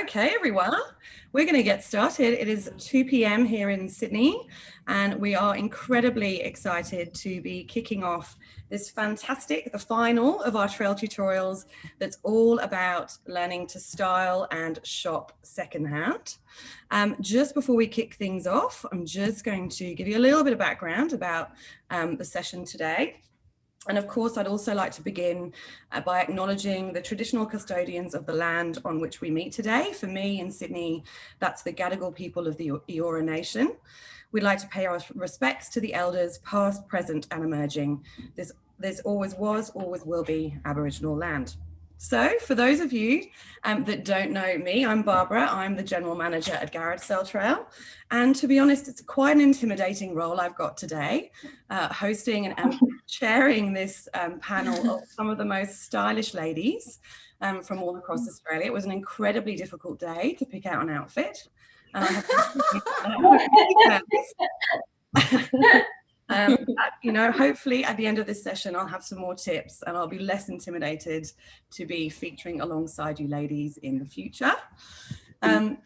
Okay, everyone, we're going to get started. It is 2 p.m. here in Sydney, and we are incredibly excited to be kicking off this fantastic, the final of our trail tutorials that's all about learning to style and shop secondhand. Just before we kick things off, I'm just going to give you a little bit of background about the session today. And of course, I'd also like to begin by acknowledging the traditional custodians of the land on which we meet today. For me in Sydney, that's the Gadigal people of the Eora Nation. We'd like to pay our respects to the elders past, present and emerging. This always was, always will be Aboriginal land. So for those of you that don't know me, I'm Barbara. I'm the General Manager at Garrettsdale Trail. And to be honest, it's quite an intimidating role I've got today, hosting and chairing this panel of some of the most stylish ladies from all across Australia. It was an incredibly difficult day to pick out an outfit. And I have but, hopefully at the end of this session, I'll have some more tips and I'll be less intimidated to be featuring alongside you ladies in the future.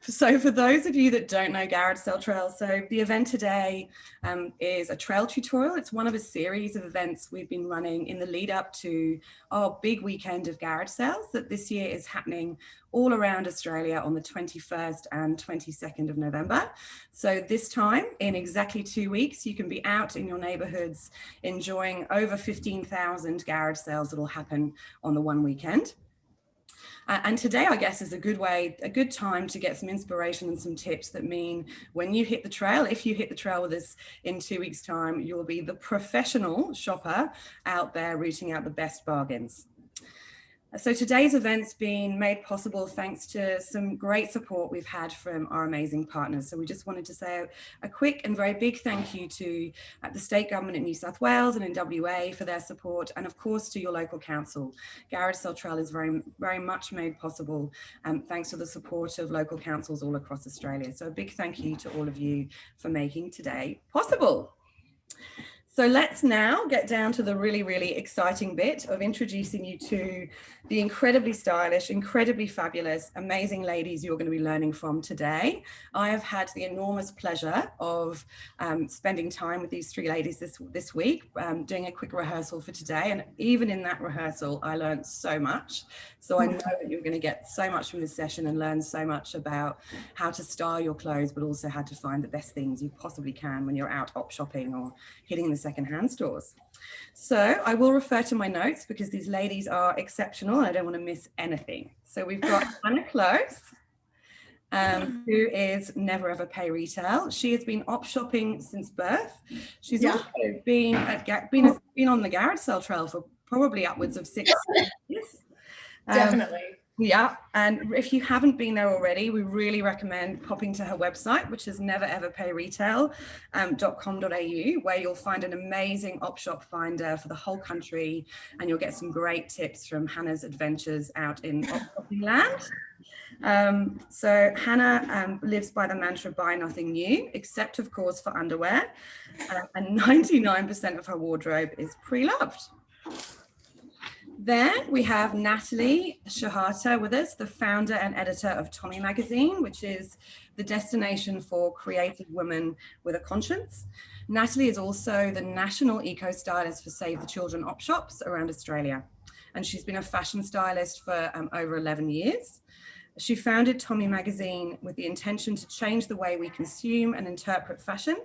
So for those of you that don't know Garrettsdale Trail, so the event today is a trail tutorial. It's one of a series of events we've been running in the lead up to our big weekend of Garrettsdale that this year is happening all around Australia on the 21st and 22nd of November. So this time, in exactly 2 weeks, you can be out in your neighbourhoods enjoying over 15,000 Garrettsdales that will happen on the one weekend. And today, I guess, is a good time to get some inspiration and some tips that mean when you hit the trail, if you hit the trail with us in 2 weeks' time, you'll be the professional shopper out there rooting out the best bargains. So today's event's been made possible thanks to some great support we've had from our amazing partners. So we just wanted to say a quick and very big thank you to the state government in New South Wales and in WA for their support, and of course to your local council. Garrettsdale Trail is very, very much made possible thanks to the support of local councils all across Australia. So a big thank you to all of you for making today possible. So let's now get down to the really, really exciting bit of introducing you to the incredibly stylish, incredibly fabulous, amazing ladies you're going to be learning from today. I have had the enormous pleasure of spending time with these three ladies this week, doing a quick rehearsal for today. And even in that rehearsal, I learned so much. So I know that you're going to get so much from this session and learn so much about how to style your clothes, but also how to find the best things you possibly can when you're out op shopping or hitting the secondhand stores. So I will refer to my notes because these ladies are exceptional and I don't want to miss anything. So we've got Hannah Close, who is never ever pay retail. She has been op shopping since birth. She's also been on the Garrettsdale Trail for probably upwards of 6 years. Definitely. Yeah, and if you haven't been there already, we really recommend popping to her website, which is nevereverpayretail.com.au, where you'll find an amazing op shop finder for the whole country, and you'll get some great tips from Hannah's adventures out in op shopping land. So Hannah lives by the mantra, buy nothing new, except of course for underwear, and 99% of her wardrobe is pre-loved. Then we have Natalie Shahata with us, the founder and editor of Tommy Magazine, which is the destination for creative women with a conscience. Natalie is also the national eco-stylist for Save the Children op shops around Australia. And she's been a fashion stylist for over 11 years. She founded Tommy Magazine with the intention to change the way we consume and interpret fashion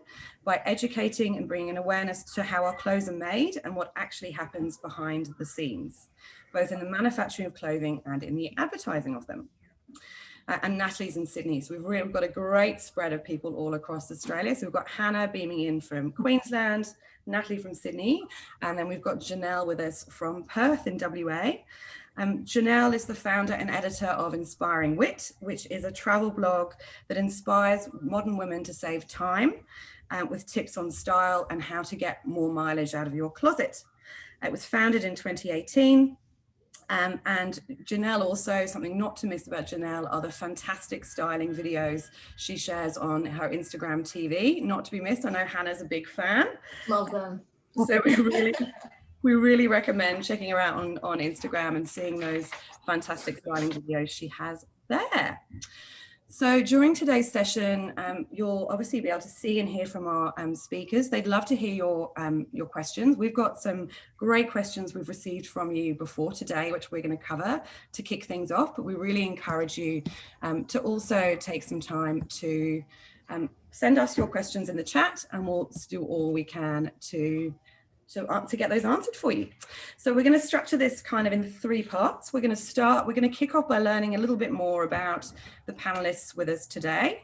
by educating and bringing awareness to how our clothes are made and what actually happens behind the scenes, both in the manufacturing of clothing and in the advertising of them. And Natalie's in Sydney, so we've really got a great spread of people all across Australia. So we've got Hannah beaming in from Queensland, Natalie from Sydney, and then we've got Janelle with us from Perth in WA. Janelle is the founder and editor of Inspiring Wit, which is a travel blog that inspires modern women to save time with tips on style and how to get more mileage out of your closet. It was founded in 2018. And Janelle also, something not to miss about Janelle are the fantastic styling videos she shares on her Instagram TV, not to be missed. I know Hannah's a big fan. Love them. So we really We really recommend checking her out on Instagram and seeing those fantastic styling videos she has there. So during today's session, you'll obviously be able to see and hear from our speakers. They'd love to hear your questions. We've got some great questions we've received from you before today, which we're going to cover to kick things off. But we really encourage you to also take some time to send us your questions in the chat, and we'll do all we can to get those answered for you. So we're going to structure this kind of in 3 parts. We're going to kick off by learning a little bit more about the panelists with us today.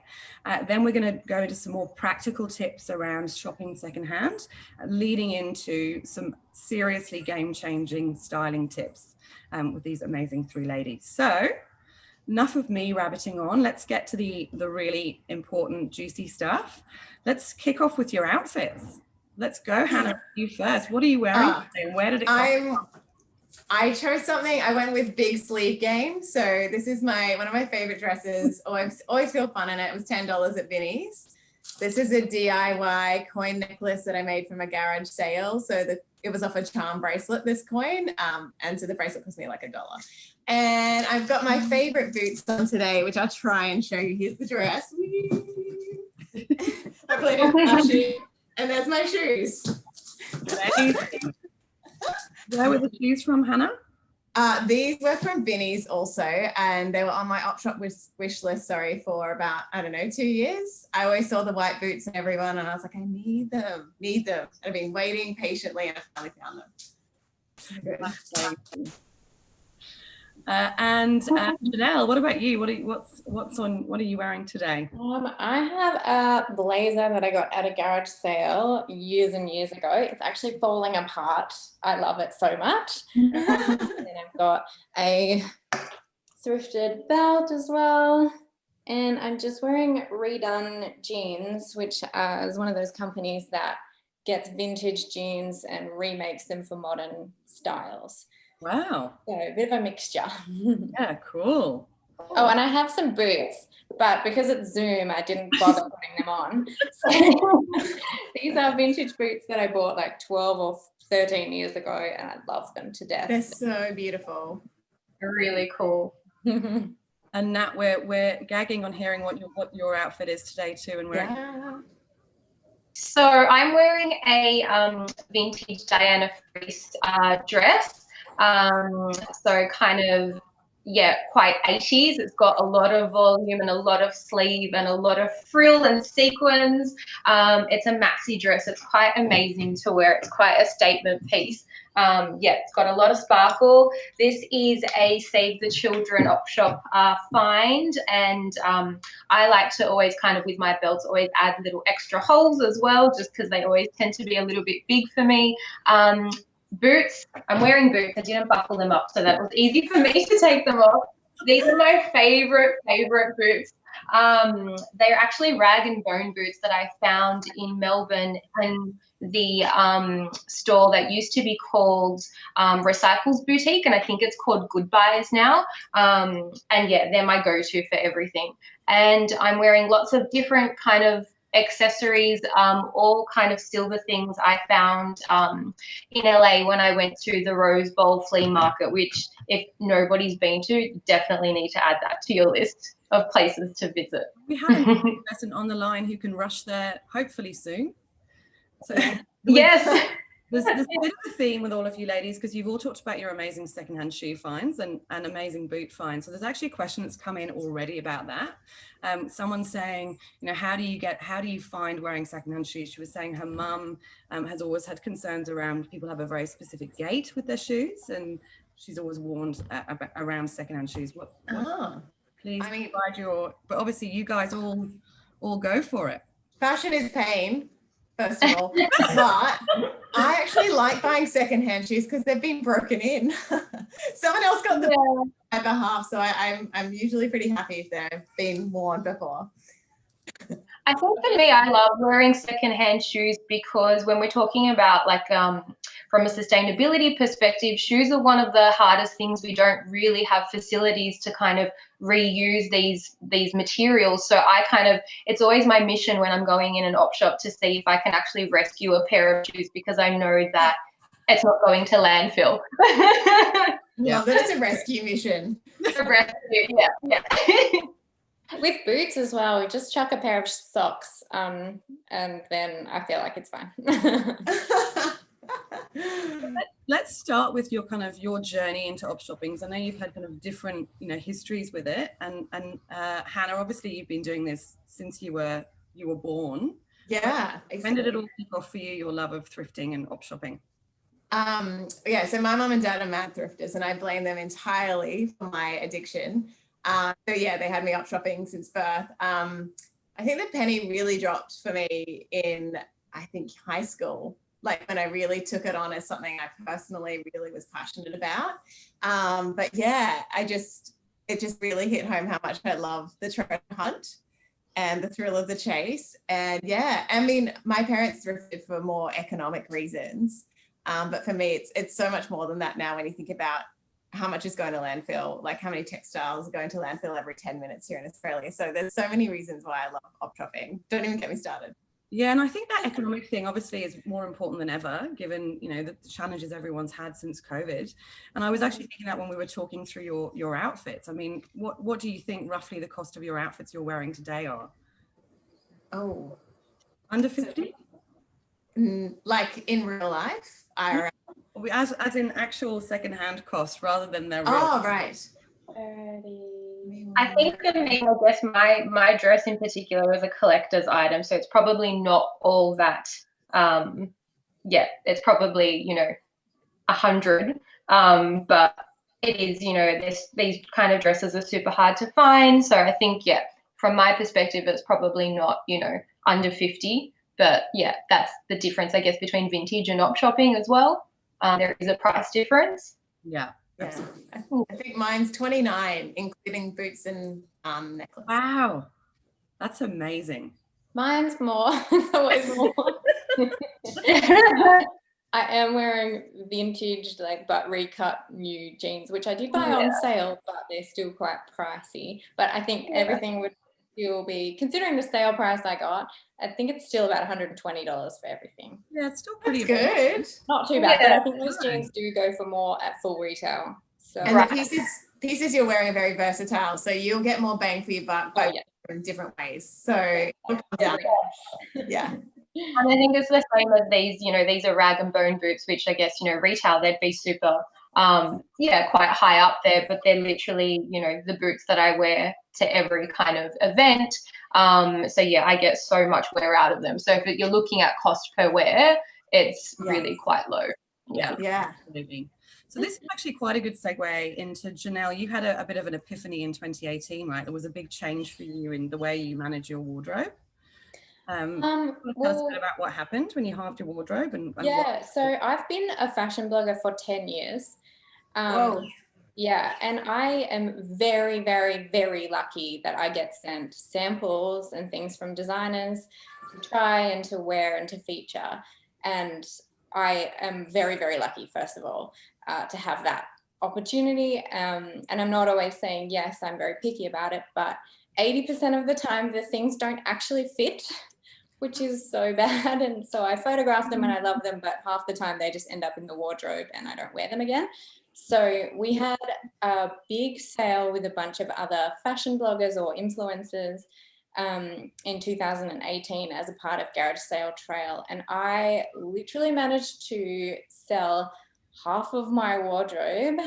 Then we're going to go into some more practical tips around shopping secondhand, leading into some seriously game-changing styling tips with these amazing 3 ladies. So enough of me rabbiting on. Let's get to the really important, juicy stuff. Let's kick off with your outfits. Let's go, Hannah, you first. What are you wearing today? Where did it come from? I chose something, I went with big sleeve game. So this is one of my favorite dresses. Always feel fun in it. It was $10 at Vinnie's. This is a DIY coin necklace that I made from a garage sale. So it was off a charm bracelet, this coin. And so the bracelet cost me like $1. And I've got my favorite boots on today, which I'll try and show you. Here's the dress. Hopefully I didn't flash it. And there's my shoes. Where were the shoes from, Hannah? These were from Vinnie's also, and they were on my op shop wish list, for about, 2 years. I always saw the white boots and everyone, and I was like, I need them. And I've been waiting patiently, and I finally found them. So good. And Janelle, what about you? What are you wearing today? I have a blazer that I got at a garage sale years and years ago. It's actually falling apart. I love it so much. And then I've got a thrifted belt as well. And I'm just wearing Redone jeans, which is one of those companies that gets vintage jeans and remakes them for modern styles. Wow. So a bit of a mixture. Yeah, cool. Oh, and I have some boots, but because it's Zoom, I didn't bother putting them on. So these are vintage boots that I bought like 12 or 13 years ago, and I love them to death. They're so beautiful. They're really cool. And Nat, we're gagging on hearing what your outfit is today too, and we're. Yeah. So I'm wearing a vintage Diana Fries dress. So kind of, quite 80s. It's got a lot of volume and a lot of sleeve and a lot of frill and sequins. It's a maxi dress. It's quite amazing to wear. It's quite a statement piece. It's got a lot of sparkle. This is a Save the Children op shop find, and I like to always kind of, with my belts, always add little extra holes as well, just because they always tend to be a little bit big for me. Boots, I'm wearing boots. I didn't buckle them up, so that was easy for me to take them off. These are my favorite boots. They're actually rag and bone boots that I found in Melbourne in the store that used to be called Recycles Boutique, and I think it's called Goodbyes now. And they're my go-to for everything. And I'm wearing lots of different kind of accessories, all kind of silver things I found in LA when I went to the Rose Bowl flea market, which if nobody's been to, definitely need to add that to your list of places to visit. We have a person on the line who can rush there hopefully soon. So yes. There's a bit of a theme with all of you ladies, because you've all talked about your amazing secondhand shoe finds and amazing boot finds. So there's actually a question that's come in already about that. Someone's saying, how do you find wearing secondhand shoes? She was saying her mum has always had concerns around people have a very specific gait with their shoes, and she's always warned around secondhand shoes. Please provide but obviously you guys all go for it. Fashion is pain, first of all, but I actually like buying secondhand shoes because they've been broken in. Someone else got them on my behalf, so I'm usually pretty happy if they've been worn before. I think for me, I love wearing secondhand shoes because when we're talking about from a sustainability perspective, shoes are one of the hardest things. We don't really have facilities to kind of reuse these materials. So it's always my mission when I'm going in an op shop to see if I can actually rescue a pair of shoes, because I know that it's not going to landfill. Yeah. Love that it's a rescue mission. Yeah. With boots as well, we just chuck a pair of socks, and then I feel like it's fine. Let's start with your journey into op shopping. I know you've had kind of different histories with it, and Hannah, obviously you've been doing this since you were born. Yeah. When did it all kick off for you, your love of thrifting and op shopping? So my mum and dad are mad thrifters, and I blame them entirely for my addiction. They had me op shopping since birth. I think the penny really dropped for me in, I think, high school, like when I really took it on as something I personally really was passionate about. It just really hit home how much I love the treasure hunt and the thrill of the chase. And my parents thrifted for more economic reasons. But for me, it's so much more than that now when you think about how much is going to landfill, like how many textiles are going to landfill every 10 minutes here in Australia. So there's so many reasons why I love op shopping. Don't even get me started. Yeah, and I think that economic thing obviously is more important than ever, given the challenges everyone's had since COVID. And I was actually thinking that when we were talking through your outfits. I mean, what do you think roughly the cost of your outfits you're wearing today are? Oh, under 50? Like in real life? As in actual secondhand cost rather than their real. Oh, right. 30. I think for me, I guess my dress in particular is a collector's item, so it's probably not all that. It's probably 100, but it is these kind of dresses are super hard to find. So I think from my perspective, it's probably not under 50. But that's the difference, I guess, between vintage and op shopping as well. There is a price difference. Yeah. I think mine's 29, including boots and necklace. Wow, that's amazing. Mine's more. It's always more. I am wearing vintage, but recut new jeans, which I did buy on sale, but they're still quite pricey. But I think everything would still be, considering the sale price I got, I think it's still about $120 for everything. Yeah, it's still pretty good. Not too bad, but I think those jeans do go for more at full retail. So and the pieces you're wearing are very versatile, so you'll get more bang for your buck in different ways. So yeah. And I think it's the same as these are rag and bone boots, which I guess retail they'd be super quite high up there, but they're literally the boots that I wear to every kind of event. I get so much wear out of them. So if you're looking at cost per wear, it's really quite low. Yeah. Absolutely. So this is actually quite a good segue into Janelle. You had a bit of an epiphany in 2018, right? There was a big change for you in the way you manage your wardrobe. Tell us a bit about what happened when you halved your wardrobe. So I've been a fashion blogger for 10 years. Yeah, and I am very, very, very lucky that I get sent samples and things from designers to try and to wear and to feature. And I am very, very lucky, first of all, to have that opportunity. And I'm not always saying yes, I'm very picky about it, but 80% of the time the things don't actually fit, which is so bad. And so I photograph them and I love them, but half the time they just end up in the wardrobe and I don't wear them again. So we had a big sale with a bunch of other fashion bloggers or influencers in 2018 as a part of Garage Sale Trail. And I literally managed to sell half of my wardrobe.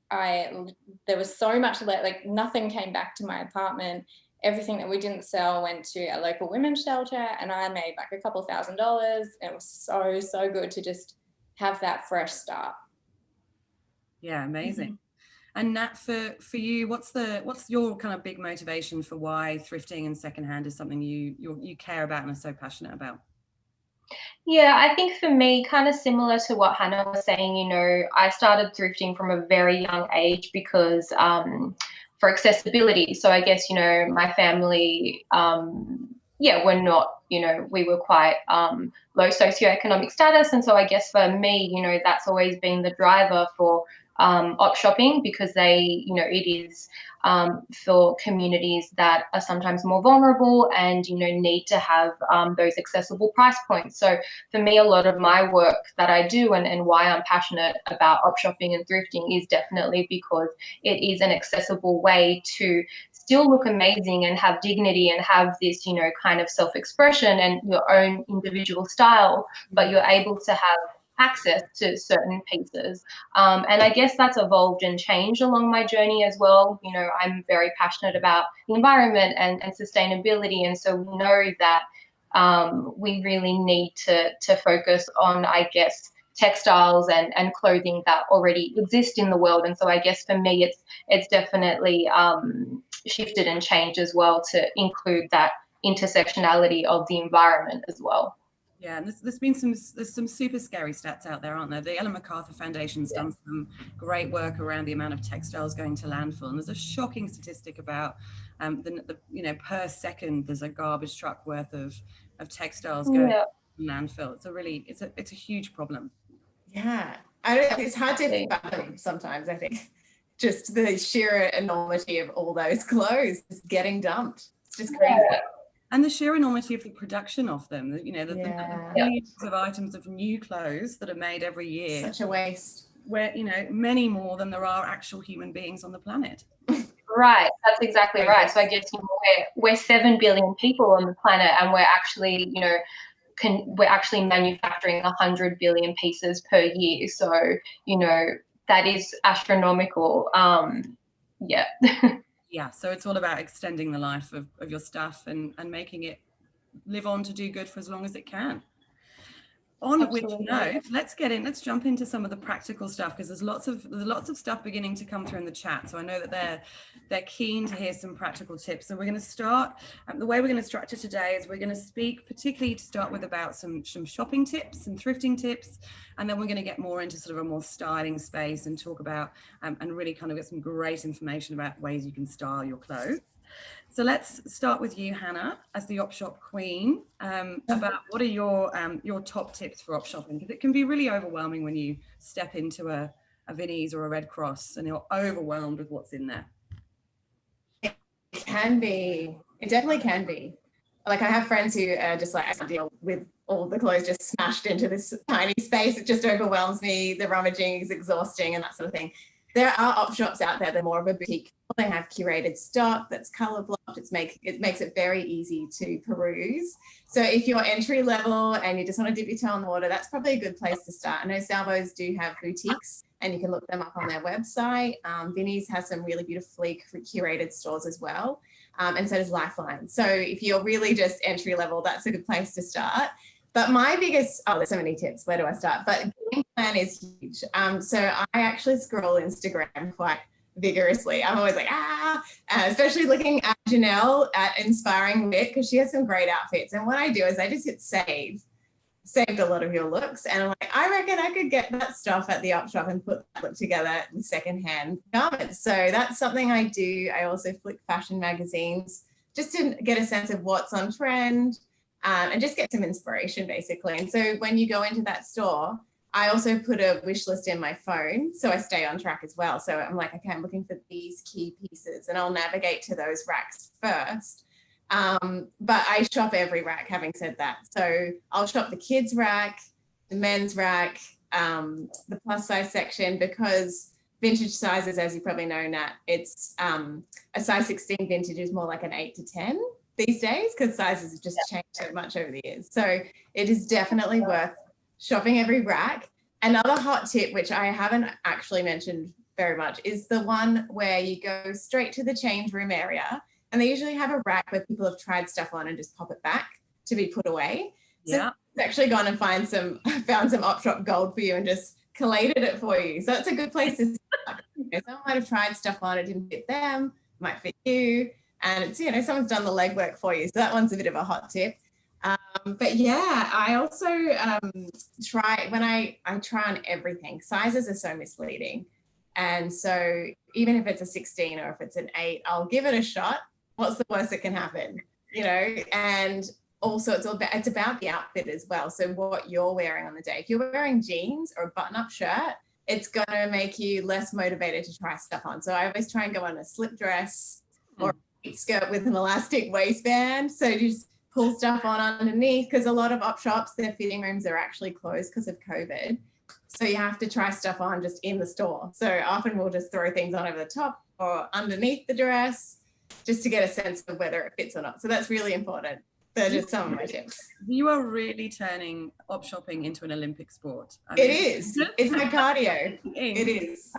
There was so much left, nothing came back to my apartment. Everything that we didn't sell went to a local women's shelter, and I made a couple $1,000. It was so, so good to just have that fresh start. Yeah, amazing. And Nat, for you, what's your kind of big motivation for why thrifting and secondhand is something you care about and are so passionate about? Yeah, I think for me, kind of similar to what Hannah was saying, I started thrifting from a very young age because for accessibility. So I guess, my family, we're not, we were quite low socioeconomic status. And so I guess for me, that's always been the driver for op shopping, because it is for communities that are sometimes more vulnerable and, need to have those accessible price points. So for me, a lot of my work that I do and why I'm passionate about op shopping and thrifting is definitely because it is an accessible way to still look amazing and have dignity and have this, kind of self-expression and your own individual style, but you're able to have access to certain pieces. And I guess that's evolved and changed along my journey as well. I'm very passionate about the environment and sustainability. And so we know that we really need to focus on, I guess, textiles and clothing that already exist in the world. And so I guess for me, it's definitely shifted and changed as well to include that intersectionality of the environment as well. Yeah, and there's some super scary stats out there, aren't there? The Ellen MacArthur Foundation's done some great work around the amount of textiles going to landfill, and there's a shocking statistic about per second there's a garbage truck worth of textiles going to landfill. It's a huge problem. Yeah, it's hard to fathom sometimes. I think just the sheer enormity of all those clothes just getting dumped. It's just crazy. Yeah. And the sheer enormity of the production of them, the millions of items of new clothes that are made every year. Such a waste. Where, many more than there are actual human beings on the planet. Right, that's exactly right. So I guess we're 7 billion people on the planet, and we're actually, we're actually manufacturing 100 billion pieces per year. So, that is astronomical. Yeah. Yeah, so it's all about extending the life of your stuff and making it live on to do good for as long as it can. On which note, let's jump into some of the practical stuff, because there's lots of stuff beginning to come through in the chat. So I know that they're keen to hear some practical tips. So we're going to start, the way we're going to structure today is we're going to speak particularly to start with about some shopping tips and thrifting tips, and then we're going to get more into sort of a more styling space and talk about and really kind of get some great information about ways you can style your clothes. So let's start with you, Hannah, as the op shop queen. About what are your top tips for op shopping? Because it can be really overwhelming when you step into a Vinnie's or a Red Cross and you're overwhelmed with what's in there. It can be. It definitely can be. Like, I have friends who are just like, I can't deal with all the clothes just smashed into this tiny space. It just overwhelms me. The rummaging is exhausting and that sort of thing. There are op shops out there that are more of a boutique. They have curated stock that's color blocked. It makes it very easy to peruse. So if you're entry level and you just want to dip your toe in the water, that's probably a good place to start. I know Salvos do have boutiques and you can look them up on their website. Vinnie's has some really beautifully curated stores as well. And so does Lifeline. So if you're really just entry level, that's a good place to start. But my biggest, there's so many tips. Where do I start? But game plan is huge. So I actually scroll Instagram quite vigorously. I'm always like, especially looking at Janelle at Inspiring Wit, because she has some great outfits. And what I do is I just hit saved a lot of your looks. And I'm like, I reckon I could get that stuff at the op shop and put that look together with secondhand garments. So that's something I do. I also flick fashion magazines just to get a sense of what's on trend. And just get some inspiration, basically. And so when you go into that store, I also put a wish list in my phone, so I stay on track as well. So I'm like, okay, I'm looking for these key pieces, and I'll navigate to those racks first. But I shop every rack, having said that. So I'll shop the kids rack, the men's rack, the plus size section, because vintage sizes, as you probably know, Nat, it's a size 16 vintage is more like an 8 to 10 these days, because sizes have just changed so much over the years. So it is definitely worth shopping every rack. Another hot tip, which I haven't actually mentioned very much, is the one where you go straight to the change room area, and they usually have a rack where people have tried stuff on and just pop it back to be put away. So it's actually gone and found some op shop gold for you and just collated it for you. So it's a good place to start. Someone might have tried stuff on, it didn't fit them, might fit you. And it's, someone's done the legwork for you. So that one's a bit of a hot tip. But yeah, I also try on everything. Sizes are so misleading. And so even if it's a 16 or if it's an 8, I'll give it a shot. What's the worst that can happen? And also it's about the outfit as well. So what you're wearing on the day. If you're wearing jeans or a button-up shirt, it's going to make you less motivated to try stuff on. So I always try and go on a slip dress or a skirt with an elastic waistband. So you just pull stuff on underneath, because a lot of op shops, their fitting rooms are actually closed because of COVID. So you have to try stuff on just in the store. So often we'll just throw things on over the top or underneath the dress just to get a sense of whether it fits or not. So that's really important. They're just some of my tips. You are really turning op shopping into an Olympic sport. It is. It's my cardio. It is.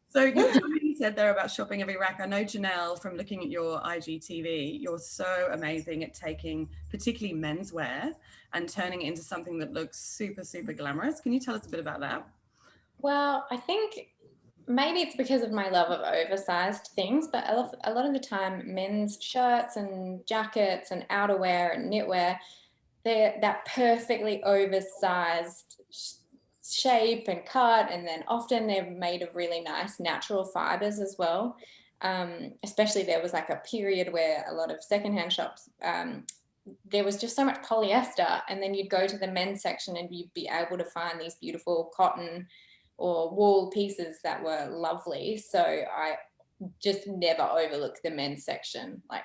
So you said there about shopping every rack. I know, Janelle, from looking at your IGTV, you're so amazing at taking particularly menswear and turning it into something that looks super, super glamorous. Can you tell us a bit about that? Well, I think maybe it's because of my love of oversized things, but a lot of the time men's shirts and jackets and outerwear and knitwear, they're that perfectly oversized shape and cut, and then often they're made of really nice natural fibers as well. Especially there was like a period where a lot of secondhand shops, there was just so much polyester, and then you'd go to the men's section and you'd be able to find these beautiful cotton or wool pieces that were lovely. So I just never overlook the men's section. Like,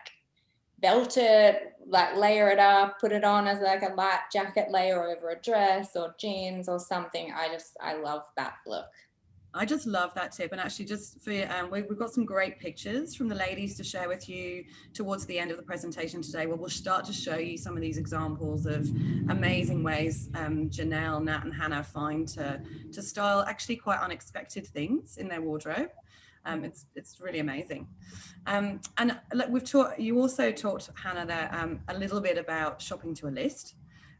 belt it, like layer it up, put it on as like a light jacket layer over a dress or jeans or something. I love that look. I just love that tip. And actually, just for we've got some great pictures from the ladies to share with you towards the end of the presentation today, where we'll start to show you some of these examples of amazing ways Janelle, Nat and Hannah find to style actually quite unexpected things in their wardrobe. It's really amazing. And you also talked, Hannah, there a little bit about shopping to a list.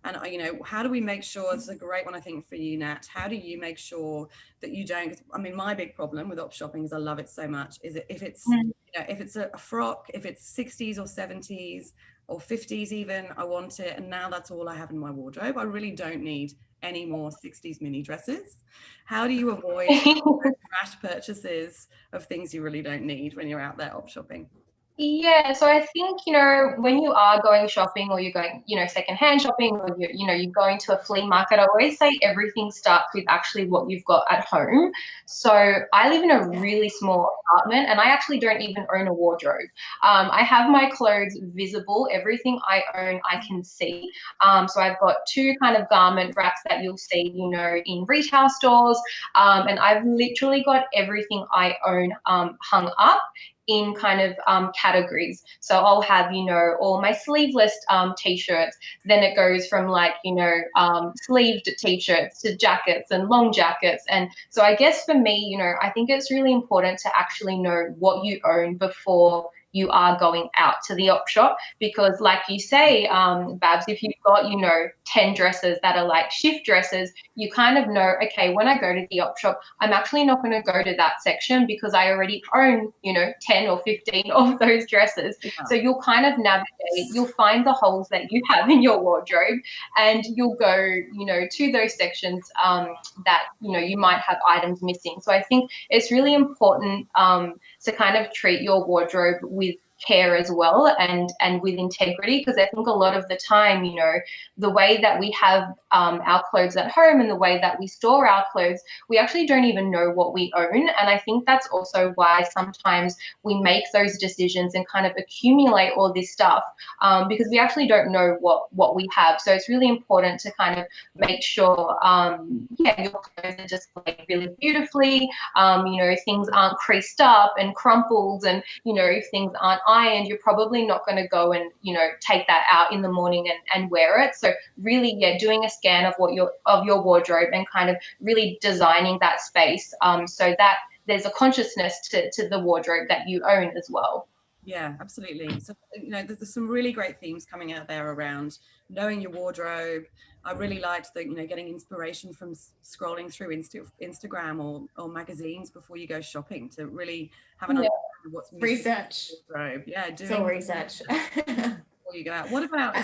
And, how do we make sure, this is a great one, I think, for you, Nat, how do you make sure that you don't, my big problem with op shopping is I love it so much, is that if it's, if it's a frock, if it's 60s or 70s or 50s even, I want it. And now that's all I have in my wardrobe. I really don't need any more 60s mini dresses. How do you avoid rash purchases of things you really don't need when you're out there op shopping? Yeah, so I think, when you are going shopping or you're going, secondhand shopping, or you're going to a flea market, I always say everything starts with actually what you've got at home. So I live in a really small apartment and I actually don't even own a wardrobe. I have my clothes visible. Everything I own, I can see. So I've got two kind of garment racks that you'll see, in retail stores. And I've literally got everything I own hung up in kind of categories. So I'll have, all my sleeveless t-shirts. Then it goes from like, sleeved t-shirts to jackets and long jackets. And so I guess for me, I think it's really important to actually know what you own before you are going out to the op shop, because like you say, Babs, if you've got, 10 dresses that are like shift dresses, you kind of know, okay, when I go to the op shop, I'm actually not going to go to that section because I already own, 10 or 15 of those dresses. Yeah. So you'll kind of navigate, you'll find the holes that you have in your wardrobe and you'll go, to those sections that, you might have items missing. So I think it's really important to kind of treat your wardrobe with care as well and with integrity, because I think a lot of the time, the way that we have our clothes at home and the way that we store our clothes, we actually don't even know what we own. And I think that's also why sometimes we make those decisions and kind of accumulate all this stuff because we actually don't know what we have. So it's really important to kind of make sure, your clothes are displayed really beautifully, things aren't creased up and crumpled, and, if things aren't ironed, you're probably not going to go and, take that out in the morning and wear it. So really, doing a scan of your wardrobe and kind of really designing that space so that there's a consciousness to the wardrobe that you own as well. Yeah, absolutely. So, there's some really great themes coming out there around knowing your wardrobe. I really liked the, getting inspiration from scrolling through Instagram or magazines before you go shopping to really have an understanding of what's research. Wardrobe. Yeah, doing research before you go out. What about,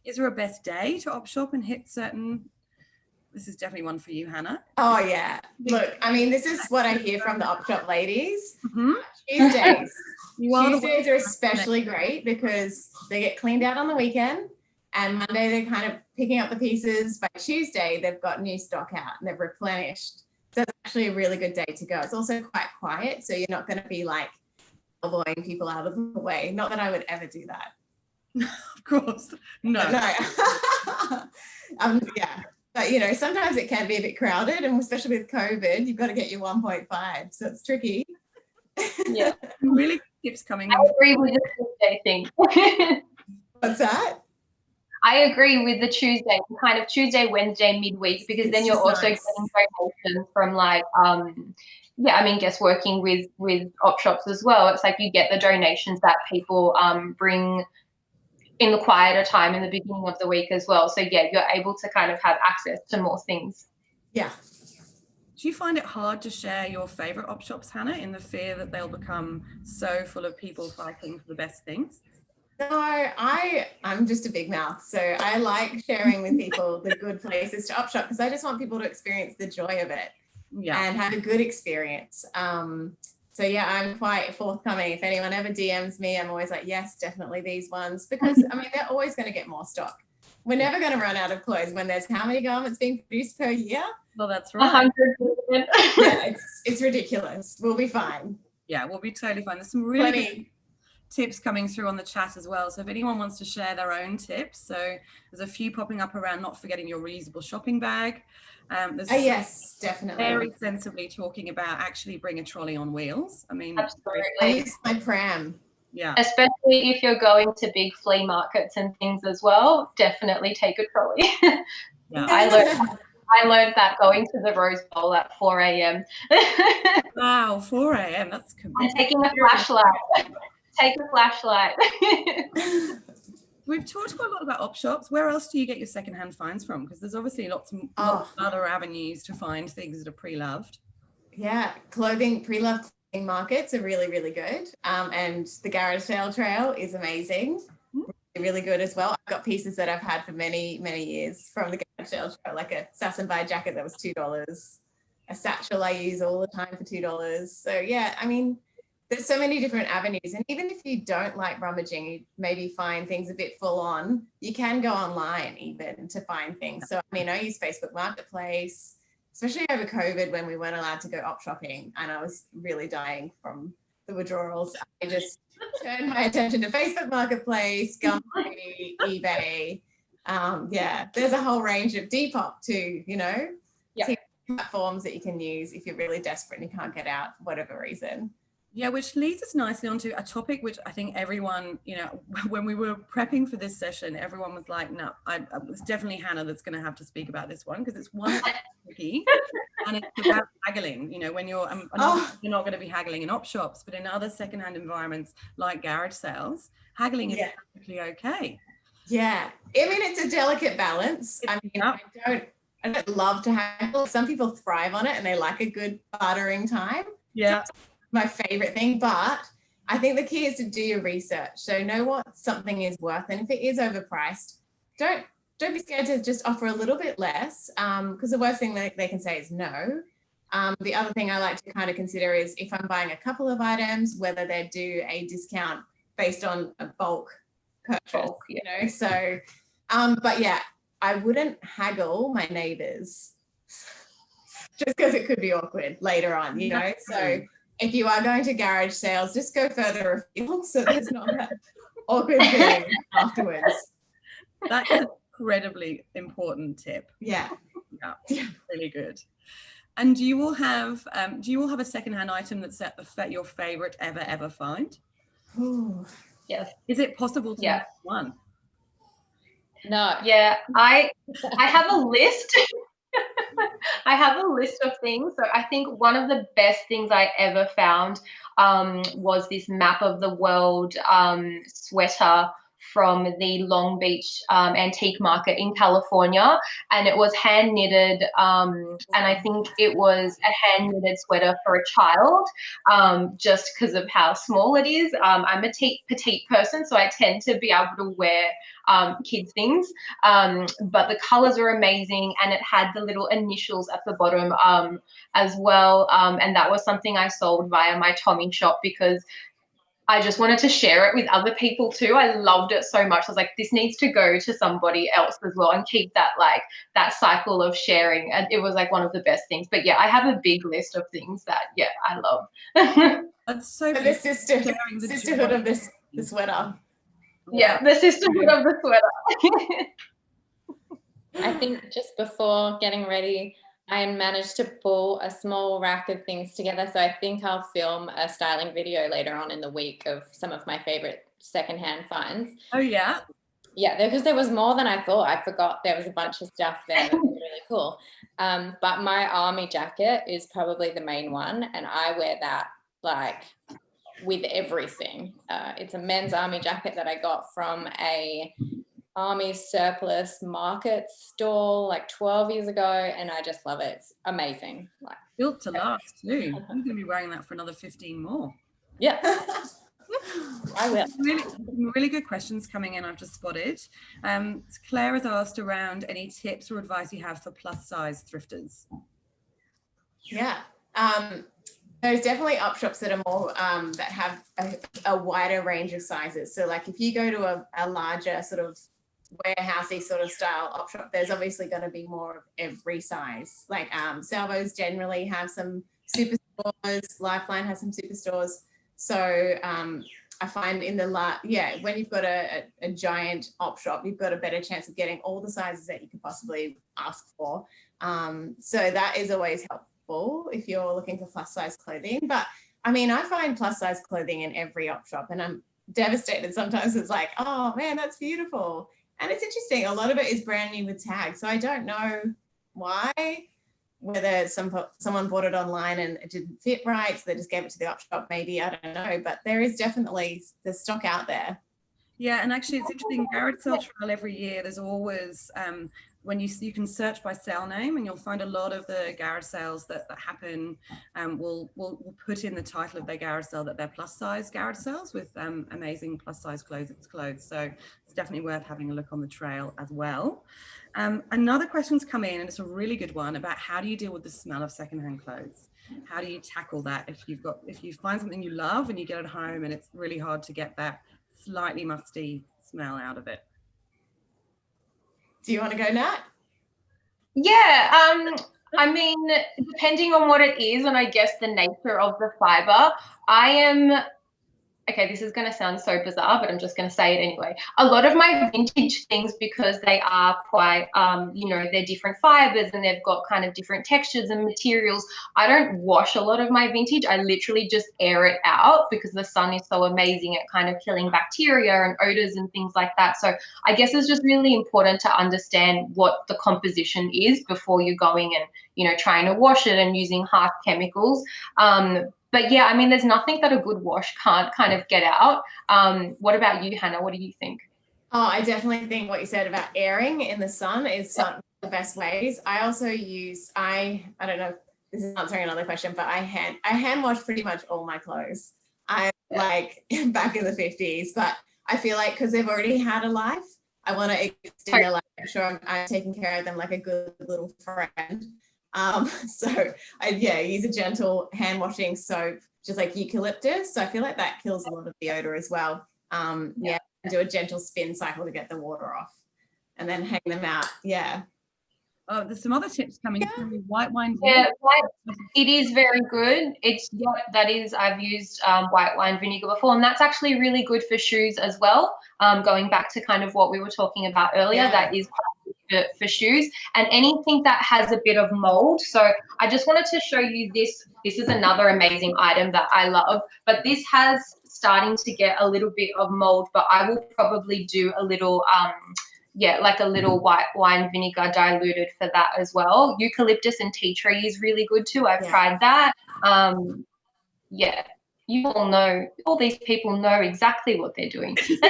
is there a best day to op shop and hit certain? This is definitely one for you, Hannah. Oh yeah. Look, this is what I hear from the op shop ladies. Mm-hmm. Tuesdays. Tuesdays are especially great because they get cleaned out on the weekend, and Monday they're kind of picking up the pieces. By Tuesday, they've got new stock out and they've replenished. So it's actually a really good day to go. It's also quite quiet, so you're not going to be like elbowing people out of the way. Not that I would ever do that. Of course, no. Yeah, but you know, sometimes it can be a bit crowded, and especially with COVID, you've got to get your 1.5, so it's tricky. Yeah, Really good tips coming I in. agree with the Tuesday thing. What's that? I agree with the Tuesday, kind of Tuesday, Wednesday, midweek, because It's then you're just also nice. getting donations from like, yeah, I mean, guess working with op shops as well. It's like you get the donations that people bring in the quieter time in the beginning of the week as well. So yeah, you're able to kind of have access to more things. Yeah. Do you find it hard to share your favorite op shops, Hannah, in the fear that they'll become so full of people fighting for the best things? No, I'm just a big mouth, so I like sharing with people the good places to op shop because I just want people to experience the joy of it and have a good experience. So yeah, I'm quite forthcoming. If anyone ever DMs me, I'm always like, yes, definitely these ones, because I mean, they're always going to get more stock. We're never going to run out of clothes when there's how many garments being produced per year? Well, that's right. 100%. Yeah, it's ridiculous. We'll be fine. Yeah, we'll be totally fine. There's some really good tips coming through on the chat as well. So if anyone wants to share their own tips, so there's a few popping up around not forgetting your reusable shopping bag. There's yes, definitely. Very sensibly talking about actually bring a trolley on wheels. I mean, absolutely. I use my pram. Yeah. Especially if you're going to big flea markets and things as well, definitely take a trolley. Yeah. I learned that going to the Rose Bowl at 4 a.m. Wow, 4 a.m. That's And taking a flashlight. Take a flashlight. We've talked quite a lot about op shops. Where else do you get your secondhand finds from? Because there's obviously lots of other avenues to find things that are pre-loved. Yeah, pre-loved clothing markets are really, really good. And the garage sale trail is amazing. Really good as well. I've got pieces that I've had for many, many years from the garage sale trail, like a Sass and Buy jacket that was $2, a satchel I use all the time for $2. So yeah, I mean, there's so many different avenues. And even if you don't like rummaging, you maybe find things a bit full on, you can go online even to find things. So, I mean, I use Facebook Marketplace, especially over COVID when we weren't allowed to go op shopping and I was really dying from the withdrawals. I just turned my attention to Facebook Marketplace, Gumtree, eBay. Yeah, there's a whole range of Depop too, you know, platforms that you can use if you're really desperate and you can't get out for whatever reason. Yeah, which leads us nicely onto a topic which I think everyone, you know, when we were prepping for this session, everyone was like, no, it's definitely Hannah that's going to have to speak about this one because it's one tricky and it's about haggling. You know, when you're not going to be haggling in op shops, but in other secondhand environments like garage sales, haggling is perfectly okay. Yeah, I mean, it's a delicate balance. I mean, I don't love to haggle. Some people thrive on it and they like a good bartering time. Yeah. My favorite thing, but I think the key is to do your research. So know what something is worth, and if it is overpriced, don't be scared to just offer a little bit less, because the worst thing that they can say is no. The other thing I like to kind of consider is if I'm buying a couple of items, whether they do a discount based on a bulk purchase, you know. So, but yeah, I wouldn't haggle my neighbors just because it could be awkward later on, you know. So if you are going to garage sales, just go further afield so there's not that awkward thing afterwards. That's an incredibly important tip. Yeah. Really good. And do you all have a secondhand item that's your favorite ever find? Ooh. Yes. Is it possible to have one? No. Yeah, I have a list. I have a list of things. So I think one of the best things I ever found was this map of the world sweater from the Long Beach antique market in California, and it was hand knitted, and I think it was a hand knitted sweater for a child, just because of how small it is. I'm a petite person, so I tend to be able to wear kids things, but the colors were amazing, and it had the little initials at the bottom as well, and that was something I sold via my Tommy shop because I just wanted to share it with other people too. I loved it so much. I was like, this needs to go to somebody else as well, and keep that like that cycle of sharing. And it was like one of the best things. But yeah, I have a big list of things that I love. That's so The beautiful. sisterhood of the sweater. Yeah, the sisterhood of the sweater. I think just before getting ready, I managed to pull a small rack of things together. So I think I'll film a styling video later on in the week of some of my favorite secondhand finds. Oh, yeah? Yeah, because there was more than I thought. I forgot there was a bunch of stuff there that was really cool. But my army jacket is probably the main one, and I wear that like with everything. It's a men's army jacket that I got from a army surplus market stall like 12 years ago, and I just love it. It's amazing. Like, Built to last too. I'm going to be wearing that for another 15 more. yeah. I will. Really good questions coming in, I've just spotted. Claire has asked around any tips or advice you have for plus size thrifters. Yeah. There's definitely op shops that are more that have a wider range of sizes. So like if you go to a larger sort of warehousey sort of style op shop, there's obviously going to be more of every size. Like Salvos generally have some superstores, Lifeline has some superstores. So I find in when you've got a giant op shop, you've got a better chance of getting all the sizes that you could possibly ask for. So that is always helpful if you're looking for plus size clothing. But I mean, I find plus size clothing in every op shop, and I'm devastated sometimes. It's like, oh man, that's beautiful. And it's interesting, a lot of it is brand new with tags. So I don't know why, whether someone bought it online and it didn't fit right, so they just gave it to the op shop, maybe, I don't know. But there is definitely the stock out there. Yeah, and actually it's interesting, garage sale trial every year, there's always, when you can search by sale name, and you'll find a lot of the garage sales that happen will put in the title of their garage sale that they're plus size garage sales with amazing plus size clothes. So it's definitely worth having a look on the trail as well. Another question's come in, and it's a really good one, about how do you deal with the smell of secondhand clothes? How do you tackle that if you find something you love and you get it home and it's really hard to get that slightly musty smell out of it? Do you want to go, Nat? Yeah, I mean, depending on what it is, and I guess the nature of the fiber, okay, this is going to sound so bizarre, but I'm just going to say it anyway. A lot of my vintage things, because they are quite, they're different fibers and they've got kind of different textures and materials. I don't wash a lot of my vintage. I literally just air it out because the sun is so amazing at kind of killing bacteria and odors and things like that. So I guess it's just really important to understand what the composition is before you're going and, trying to wash it and using harsh chemicals. But yeah, I mean, there's nothing that a good wash can't kind of get out. What about you, Hannah? What do you think? Oh, I definitely think what you said about airing in the sun is one of the best ways. I also use, I don't know, this is answering another question, but I hand wash pretty much all my clothes. I'm like back in the 50s, but I feel like because they've already had a life, I want to extend their life. I'm sure I'm taking care of them like a good little friend. So I use a gentle hand washing soap, just like eucalyptus. So I feel like that kills a lot of the odor as well. Do a gentle spin cycle to get the water off, and then hang them out. Yeah. Oh, there's some other tips coming through. White wine. Yeah, it is very good. I've used white wine vinegar before, and that's actually really good for shoes as well. Going back to kind of what we were talking about earlier, that is quite good for shoes and anything that has a bit of mold. So I just wanted to show you this. This is another amazing item that I love, but this has starting to get a little bit of mold, but I will probably do a little like a little white wine vinegar diluted for that as well. Eucalyptus and tea tree is really good too. I've tried that. You all know, all these people know exactly what they're doing. It's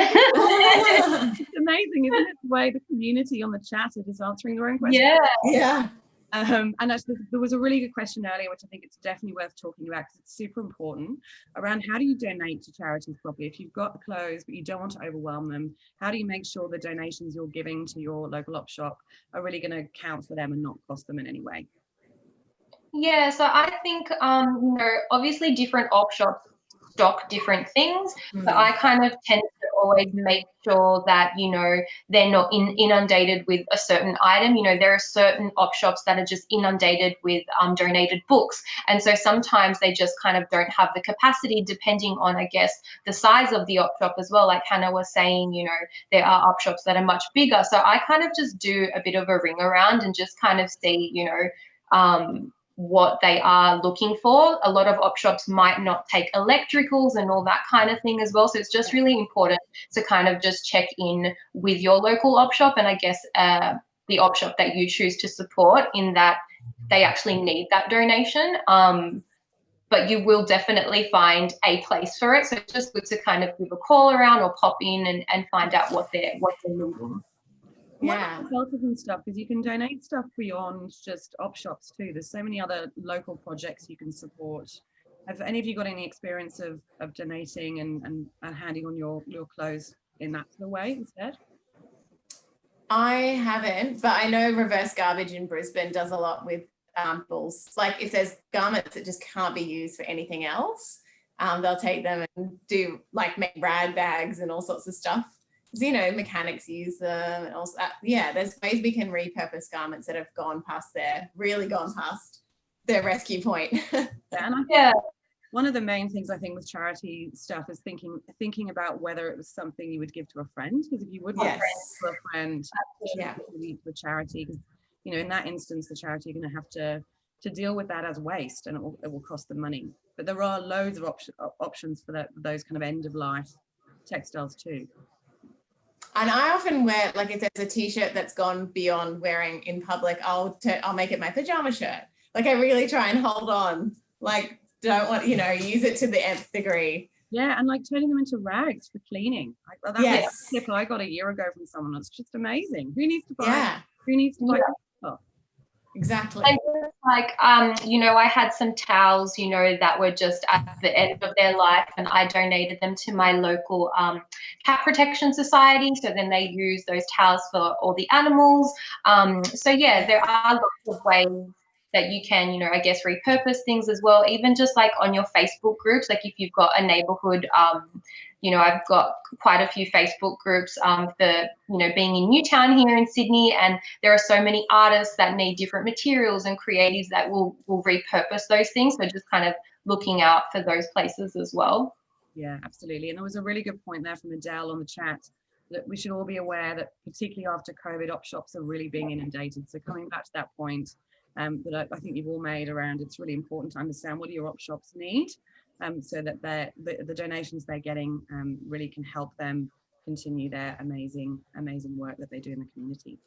amazing, isn't it? The way the community on the chat are just answering their own questions. Yeah. And actually, there was a really good question earlier, which I think it's definitely worth talking about because it's super important, around how do you donate to charities properly? If you've got the clothes, but you don't want to overwhelm them, how do you make sure the donations you're giving to your local op shop are really going to count for them and not cost them in any way? Yeah, so I think, obviously different op shops stock different things. But I kind of tend to always make sure that, you know, they're not inundated with a certain item. You know, there are certain op shops that are just inundated with donated books. And so sometimes they just kind of don't have the capacity, depending on, I guess, the size of the op shop as well. Like Hannah was saying, you know, there are op shops that are much bigger. So I kind of just do a bit of a ring around and just kind of see, you know, what they are looking for. A lot of op shops might not take electricals and all that kind of thing as well. So it's just really important to kind of just check in with your local op shop, and I guess the op shop that you choose to support, in that they actually need that donation. But you will definitely find a place for it. So it's just good to kind of give a call around or pop in and find out what they're needing. Yeah. Shelters and stuff, because you can donate stuff beyond just op shops too. There's so many other local projects you can support. Have any of you got any experience of donating and handing on your clothes in that sort of way instead? I haven't, but I know Reverse Garbage in Brisbane does a lot with bulls. Like if there's garments that just can't be used for anything else, they'll take them and do like make rag bags and all sorts of stuff. You know, mechanics use them, and also there's ways we can repurpose garments that have gone past their rescue point. One of the main things I think with charity stuff is thinking about whether it was something you would give to a friend, because if you would give to a friend, to a charity, because you know in that instance the charity are going to have to deal with that as waste, and it will cost them money. But there are loads of options for those kind of end of life textiles too. And I often wear, like if there's a t-shirt that's gone beyond wearing in public, I'll make it my pajama shirt. Like I really try and hold on, like don't want, you know, use it to the nth degree. Yeah, and like turning them into rags for cleaning. That's a tip I got a year ago from someone. It's just amazing. Who needs to buy stuff? Exactly. And like, you know, I had some towels, you know, that were just at the end of their life, and I donated them to my local cat protection society. So then they use those towels for all the animals. So yeah, there are lots of ways that you can, you know, I guess repurpose things as well. Even just like on your Facebook groups, like if you've got a neighborhood, you know, I've got quite a few Facebook groups for, you know, being in Newtown here in Sydney, and there are so many artists that need different materials and creatives that will repurpose those things. So just kind of looking out for those places as well. Yeah, absolutely. And there was a really good point there from Adele on the chat that we should all be aware that particularly after COVID, op shops are really being inundated. So coming back to that point that I think you've all made around, it's really important to understand what do your op shops need. So that the donations they're getting really can help them continue their amazing work that they do in the community.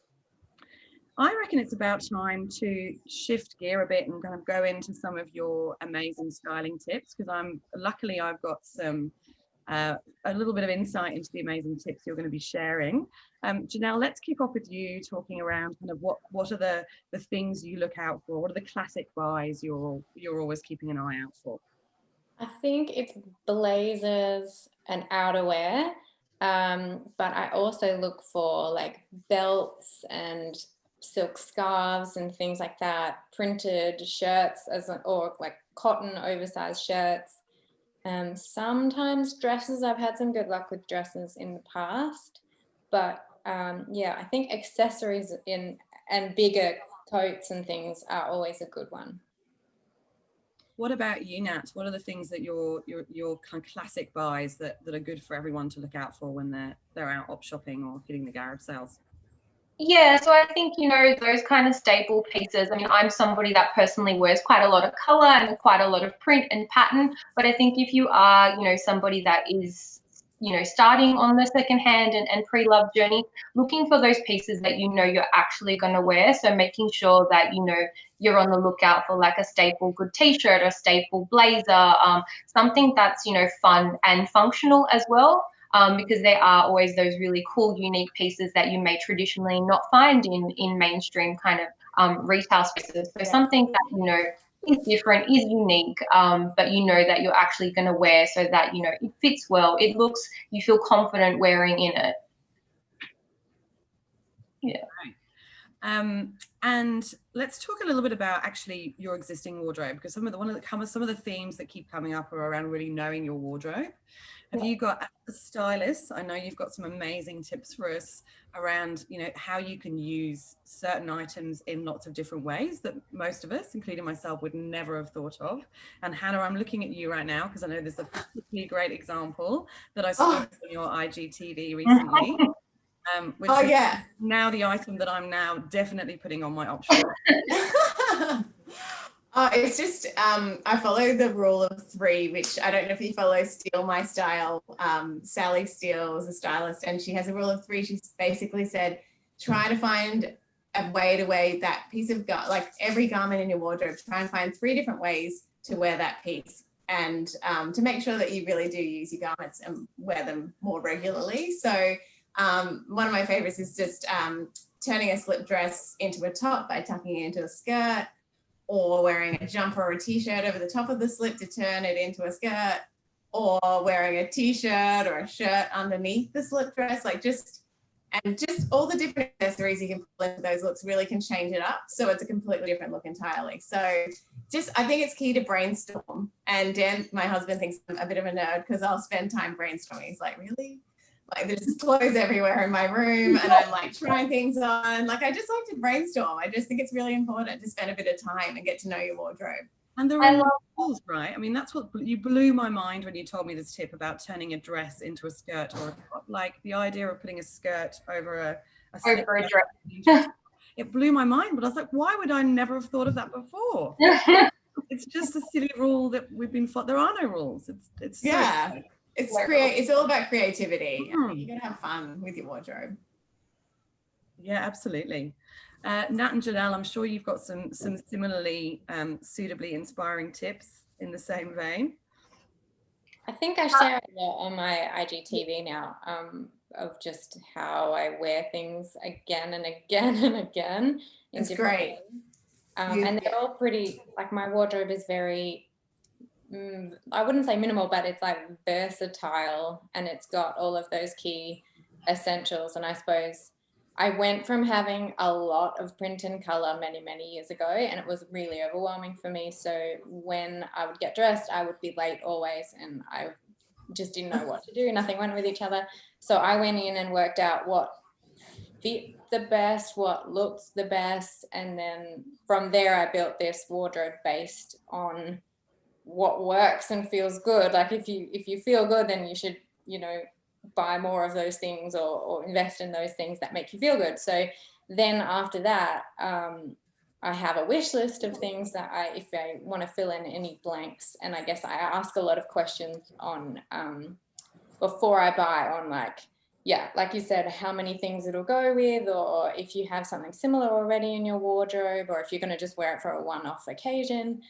I reckon it's about time to shift gear a bit and kind of go into some of your amazing styling tips, because luckily I've got some a little bit of insight into the amazing tips you're going to be sharing. Janelle, let's kick off with you talking around kind of what are the things you look out for? What are the classic buys you're always keeping an eye out for? I think it's blazers and outerwear, but I also look for like belts and silk scarves and things like that, printed shirts or like cotton oversized shirts. Sometimes dresses. I've had some good luck with dresses in the past, but I think accessories and bigger coats and things are always a good one. What about you, Nat? What are the things that your kind of classic buys that are good for everyone to look out for when they're out op shopping or hitting the garage sales? Yeah, so I think, you know, those kind of staple pieces. I mean, I'm somebody that personally wears quite a lot of color and quite a lot of print and pattern. But I think if you are, you know, somebody that is, you know, starting on the secondhand and pre-love journey, looking for those pieces that you know you're actually going to wear. So making sure that, you know, you're on the lookout for like a staple good t-shirt or staple blazer, something that's, you know, fun and functional as well. Because there are always those really cool, unique pieces that you may traditionally not find in mainstream kind of retail spaces. So something that, you know, is different, is unique, but you know that you're actually going to wear, so that, you know, it fits well, it looks, you feel confident wearing in it. Yeah. And let's talk a little bit about actually your existing wardrobe, because some of the themes that keep coming up are around really knowing your wardrobe. Have you got, as a stylist, I know you've got some amazing tips for us around, you know, how you can use certain items in lots of different ways that most of us, including myself, would never have thought of. And Hannah, I'm looking at you right now because I know there's a particularly great example that I saw on your IGTV recently. Which is now the item that I'm now definitely putting on my option. It's just I follow the rule of 3, which I don't know if you follow Steal My Style. Sally Steele is a stylist, and she has a rule of 3. She's basically said, try to find a way to wear that piece of like every garment in your wardrobe. Try and find 3 different ways to wear that piece, and to make sure that you really do use your garments and wear them more regularly. So one of my favorites is just turning a slip dress into a top by tucking it into a skirt, or wearing a jumper or a t-shirt over the top of the slip to turn it into a skirt, or wearing a t-shirt or a shirt underneath the slip dress. Like just all the different accessories you can put into those looks really can change it up, so it's a completely different look entirely. So I think it's key to brainstorm. And Dan, my husband, thinks I'm a bit of a nerd because I'll spend time brainstorming. He's like, really? Like there's clothes everywhere in my room, and I'm like trying things on. Like I just like to brainstorm. I just think it's really important to spend a bit of time and get to know your wardrobe. And there are rules, right? I mean, that's what you blew my mind when you told me this tip about turning a dress into a skirt or a top. Like the idea of putting a skirt over a dress. It blew my mind, but I was like, why would I never have thought of that before? It's just a silly rule that we've been. There are no rules. It's yeah. It's all about creativity. You gotta have fun with your wardrobe. Yeah, absolutely. Nat and Janelle, I'm sure you've got some similarly suitably inspiring tips in the same vein. I think I share a lot on my IGTV now of just how I wear things again and again and again. It's great. And they're all pretty, like my wardrobe is very, I wouldn't say minimal, but it's like versatile, and it's got all of those key essentials. And I suppose I went from having a lot of print and color many, many years ago, and it was really overwhelming for me. So when I would get dressed, I would be late always, and I just didn't know what to do. Nothing went with each other. So I went in and worked out what fit the best, what looked the best. And then from there, I built this wardrobe based on what works and feels good. Like if you feel good, then you should, buy more of those things or invest in those things that make you feel good. So then after that, I have a wish list of things that if I want to fill in any blanks, and I guess I ask a lot of questions on before I buy on like you said, how many things it'll go with, or if you have something similar already in your wardrobe, or if you're going to just wear it for a one-off occasion.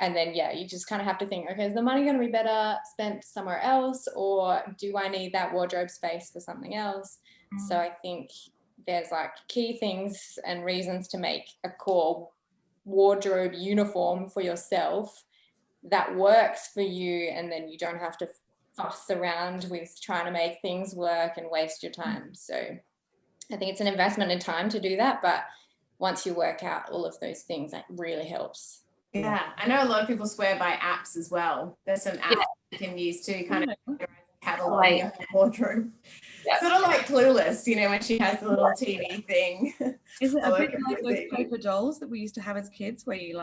And then, you just kind of have to think, okay, is the money going to be better spent somewhere else, or do I need that wardrobe space for something else? So I think there's like key things and reasons to make a core wardrobe uniform for yourself that works for you, and then you don't have to fuss around with trying to make things work and waste your time. So I think it's an investment in time to do that, but once you work out all of those things, that really helps. Yeah, I know a lot of people swear by apps as well. There's some apps you can use to kind of catalog your wardrobe. Sort of like Clueless, when she has the little TV thing. Is it a bit like those paper dolls that we used to have as kids, where you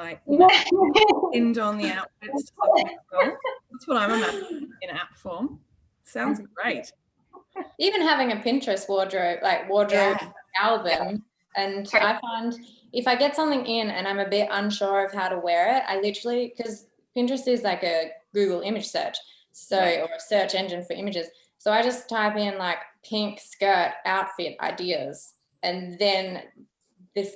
pinned on the outfits? That's what I'm imagining in app form. Sounds great. Even having a Pinterest wardrobe album, and I find if I get something in and I'm a bit unsure of how to wear it, I literally, because Pinterest is like a Google image search, or a search engine for images. So I just type in like pink skirt outfit ideas, and then this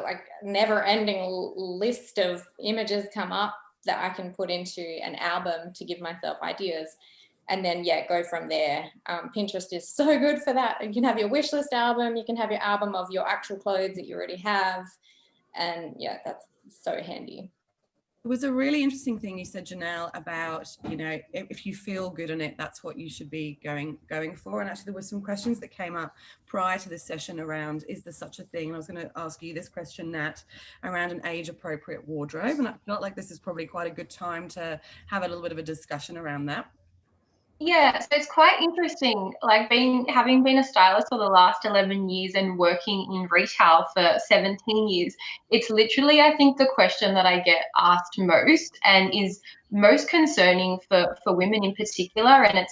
like never ending list of images come up that I can put into an album to give myself ideas. And then, go from there. Pinterest is so good for that. You can have your wish list album. You can have your album of your actual clothes that you already have. And that's so handy. It was a really interesting thing you said, Janelle, about, you know, if you feel good in it, that's what you should be going for. And actually there were some questions that came up prior to this session around, is there such a thing? And I was going to ask you this question, Nat, around an age appropriate wardrobe. And I felt like this is probably quite a good time to have a little bit of a discussion around that. Yeah, so it's quite interesting, like having been a stylist for the last 11 years and working in retail for 17 years, it's literally, I think, the question that I get asked most and is most concerning for women in particular. And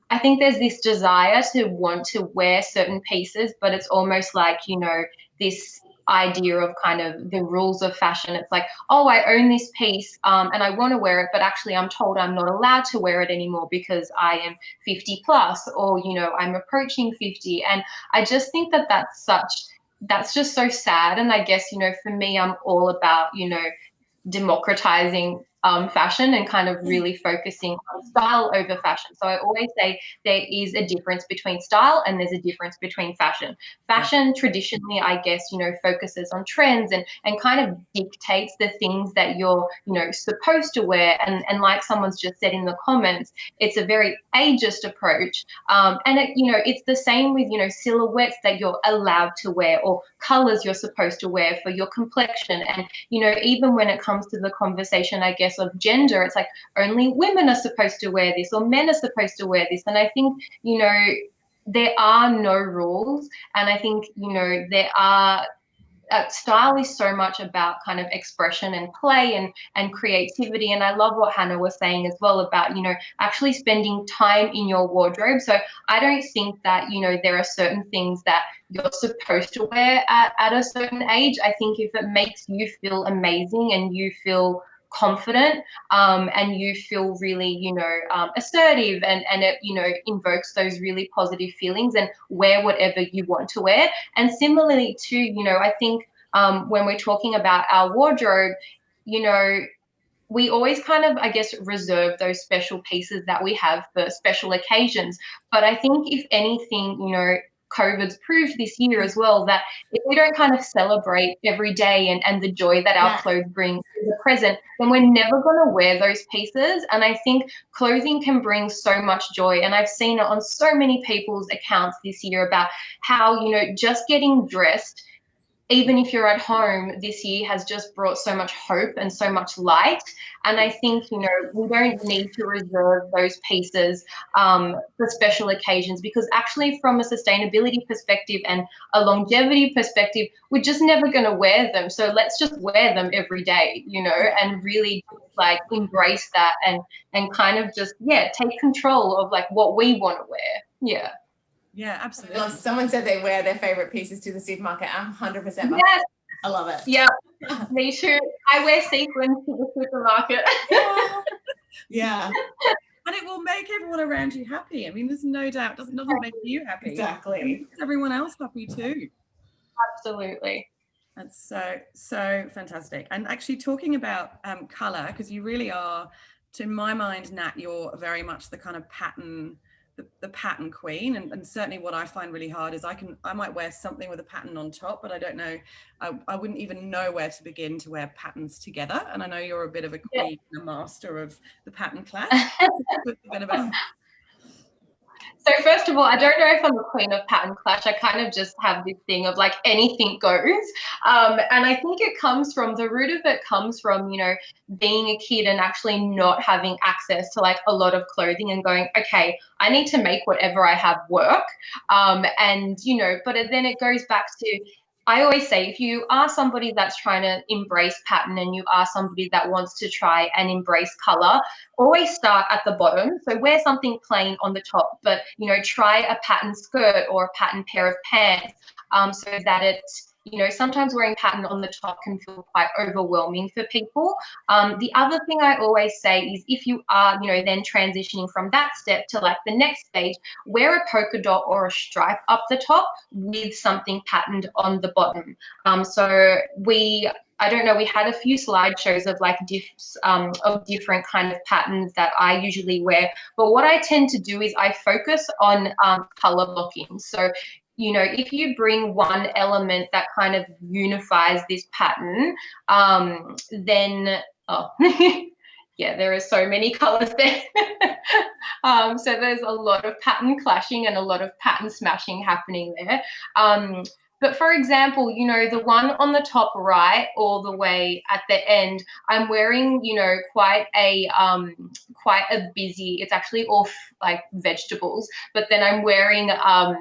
I think there's this desire to want to wear certain pieces, but it's almost like, you know, this idea of kind of the rules of fashion. It's like, oh, I own this piece and I want to wear it, but actually I'm told I'm not allowed to wear it anymore because I am 50 plus, or, you know, I'm approaching 50. And I just think that that's just so sad. And I guess, you know, for me, I'm all about, you know, democratizing fashion and kind of really focusing on style over fashion. So I always say there is a difference between style and there's a difference between fashion. Fashion traditionally, I guess, you know, focuses on trends and kind of dictates the things that you're, you know, supposed to wear. And like someone's just said in the comments, it's a very ageist approach. And it, you know, it's the same with, you know, silhouettes that you're allowed to wear or colors you're supposed to wear for your complexion. And, you know, even when it comes to the conversation, I guess, of gender, it's like only women are supposed to wear this or men are supposed to wear this. And I think, you know, there are no rules. And I think, you know, there are style is so much about kind of expression and play and creativity. And I love what Hannah was saying as well about, you know, actually spending time in your wardrobe. So I don't think that, you know, there are certain things that you're supposed to wear at a certain age. I think if it makes you feel amazing and you feel confident and you feel really, you know, assertive and it, you know, invokes those really positive feelings, and wear whatever you want to wear. And similarly too, you know, I think when we're talking about our wardrobe, you know, we always kind of, I guess, reserve those special pieces that we have for special occasions. But I think if anything, you know, COVID's proved this year as well that if we don't kind of celebrate every day and the joy that our clothes bring to the present, then we're never going to wear those pieces. And I think clothing can bring so much joy. And I've seen it on so many people's accounts this year about how, you know, just getting dressed, even if you're at home, this year has just brought so much hope and so much light. And I think, you know, we don't need to reserve those pieces for special occasions, because actually from a sustainability perspective and a longevity perspective, we're just never going to wear them. So let's just wear them every day, you know, and really like embrace that and kind of just, yeah, take control of like what we want to wear. Yeah. Yeah, absolutely. Well, someone said they wear their favorite pieces to the supermarket. I'm 100%. Yes. I love it. Yeah, me too. I wear sequins to the supermarket. Yeah. And it will make everyone around you happy. I mean, there's no doubt. It doesn't make you happy. Exactly. It makes everyone else happy too. Absolutely. That's so fantastic. And actually talking about color, because you really are, to my mind, Nat, you're very much the kind of pattern, the pattern queen. And certainly what I find really hard is I might wear something with a pattern on top, but I don't know, I wouldn't even know where to begin to wear patterns together. And I know you're a bit of a queen, a master of the pattern clash. So first of all, I don't know if I'm the queen of pattern clash. I kind of just have this thing of like anything goes. And I think the root of it comes from, you know, being a kid and actually not having access to like a lot of clothing and going, okay, I need to make whatever I have work. And, you know, but then it goes back to, I always say, if you are somebody that's trying to embrace pattern and you are somebody that wants to try and embrace color, always start at the bottom. So wear something plain on the top, but, you know, try a pattern skirt or a pattern pair of pants so that it's, you know, sometimes wearing pattern on the top can feel quite overwhelming for people. The other thing I always say is if you are, you know, then transitioning from that step to like the next stage, wear a polka dot or a stripe up the top with something patterned on the bottom. I don't know, we had a few slideshows of like of different kind of patterns that I usually wear. But what I tend to do is I focus on color blocking. So you know, if you bring one element that kind of unifies this pattern, then, oh, yeah, there are so many colors there. So there's a lot of pattern clashing and a lot of pattern smashing happening there. But for example, you know, the one on the top right, all the way at the end, I'm wearing, you know, quite a busy. It's actually all like vegetables, but then I'm wearing a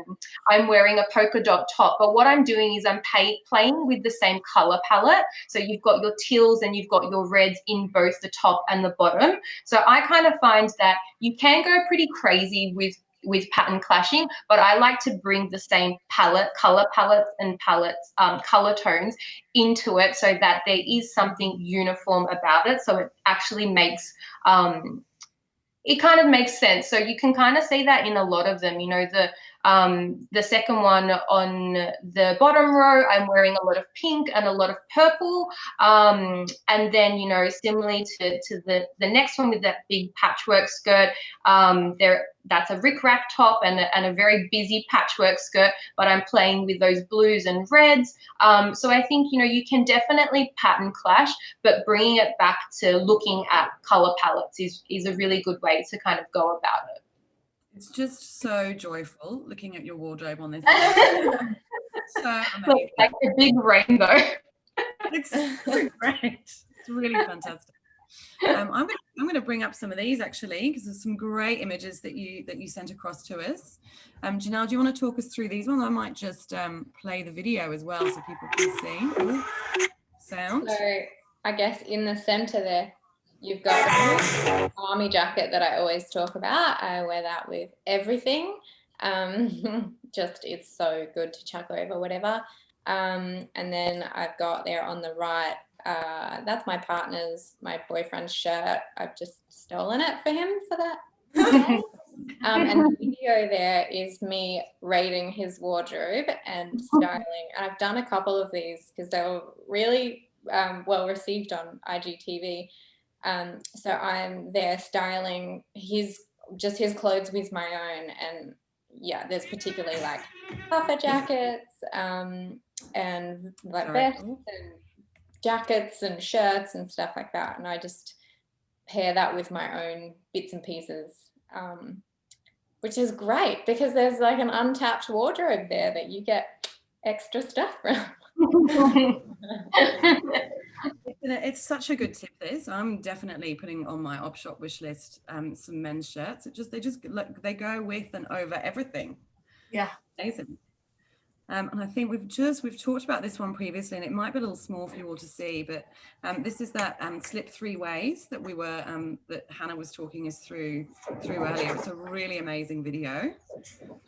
polka dot top. But what I'm doing is I'm playing with the same color palette. So you've got your teals and you've got your reds in both the top and the bottom. So I kind of find that you can go pretty crazy with pattern clashing, but I like to bring the same color palettes and color tones into it so that there is something uniform about it. So it actually makes, it kind of makes sense. So you can kind of see that in a lot of them. You know, the second one on the bottom row, I'm wearing a lot of pink and a lot of purple. And then, you know, similarly to the next one with that big patchwork skirt, that's a rickrack top and a very busy patchwork skirt, but I'm playing with those blues and reds. So I think, you know, you can definitely pattern clash, but bringing it back to looking at color palettes is a really good way to kind of go about it. It's just so joyful looking at your wardrobe on this. So amazing. Looks like a big rainbow. It's so great. It's really fantastic. I'm going to bring up some of these actually, because there's some great images that you sent across to us. Janelle, do you want to talk us through these ones? I might just play the video as well so people can see. Ooh, sound. So I guess in the center there, you've got the army jacket that I always talk about. I wear that with everything. Just it's so good to chuck over whatever. And then I've got there on the right, that's my boyfriend's shirt. I've just stolen it for him for that. And the video there is me raiding his wardrobe and styling. And I've done a couple of these because they were really well received on IGTV. So I'm there styling his clothes with my own, and yeah, there's particularly like puffer jackets and like vests and jackets and shirts and stuff like that, and I just pair that with my own bits and pieces, which is great because there's like an untapped wardrobe there that you get extra stuff from. It's such a good tip, this. I'm definitely putting on my op shop wish list some men's shirts. They go with and over everything. Yeah, amazing. And I think we've talked about this one previously, and it might be a little small for you all to see, but this is that slip 3 ways that we were that Hannah was talking us through earlier. It's a really amazing video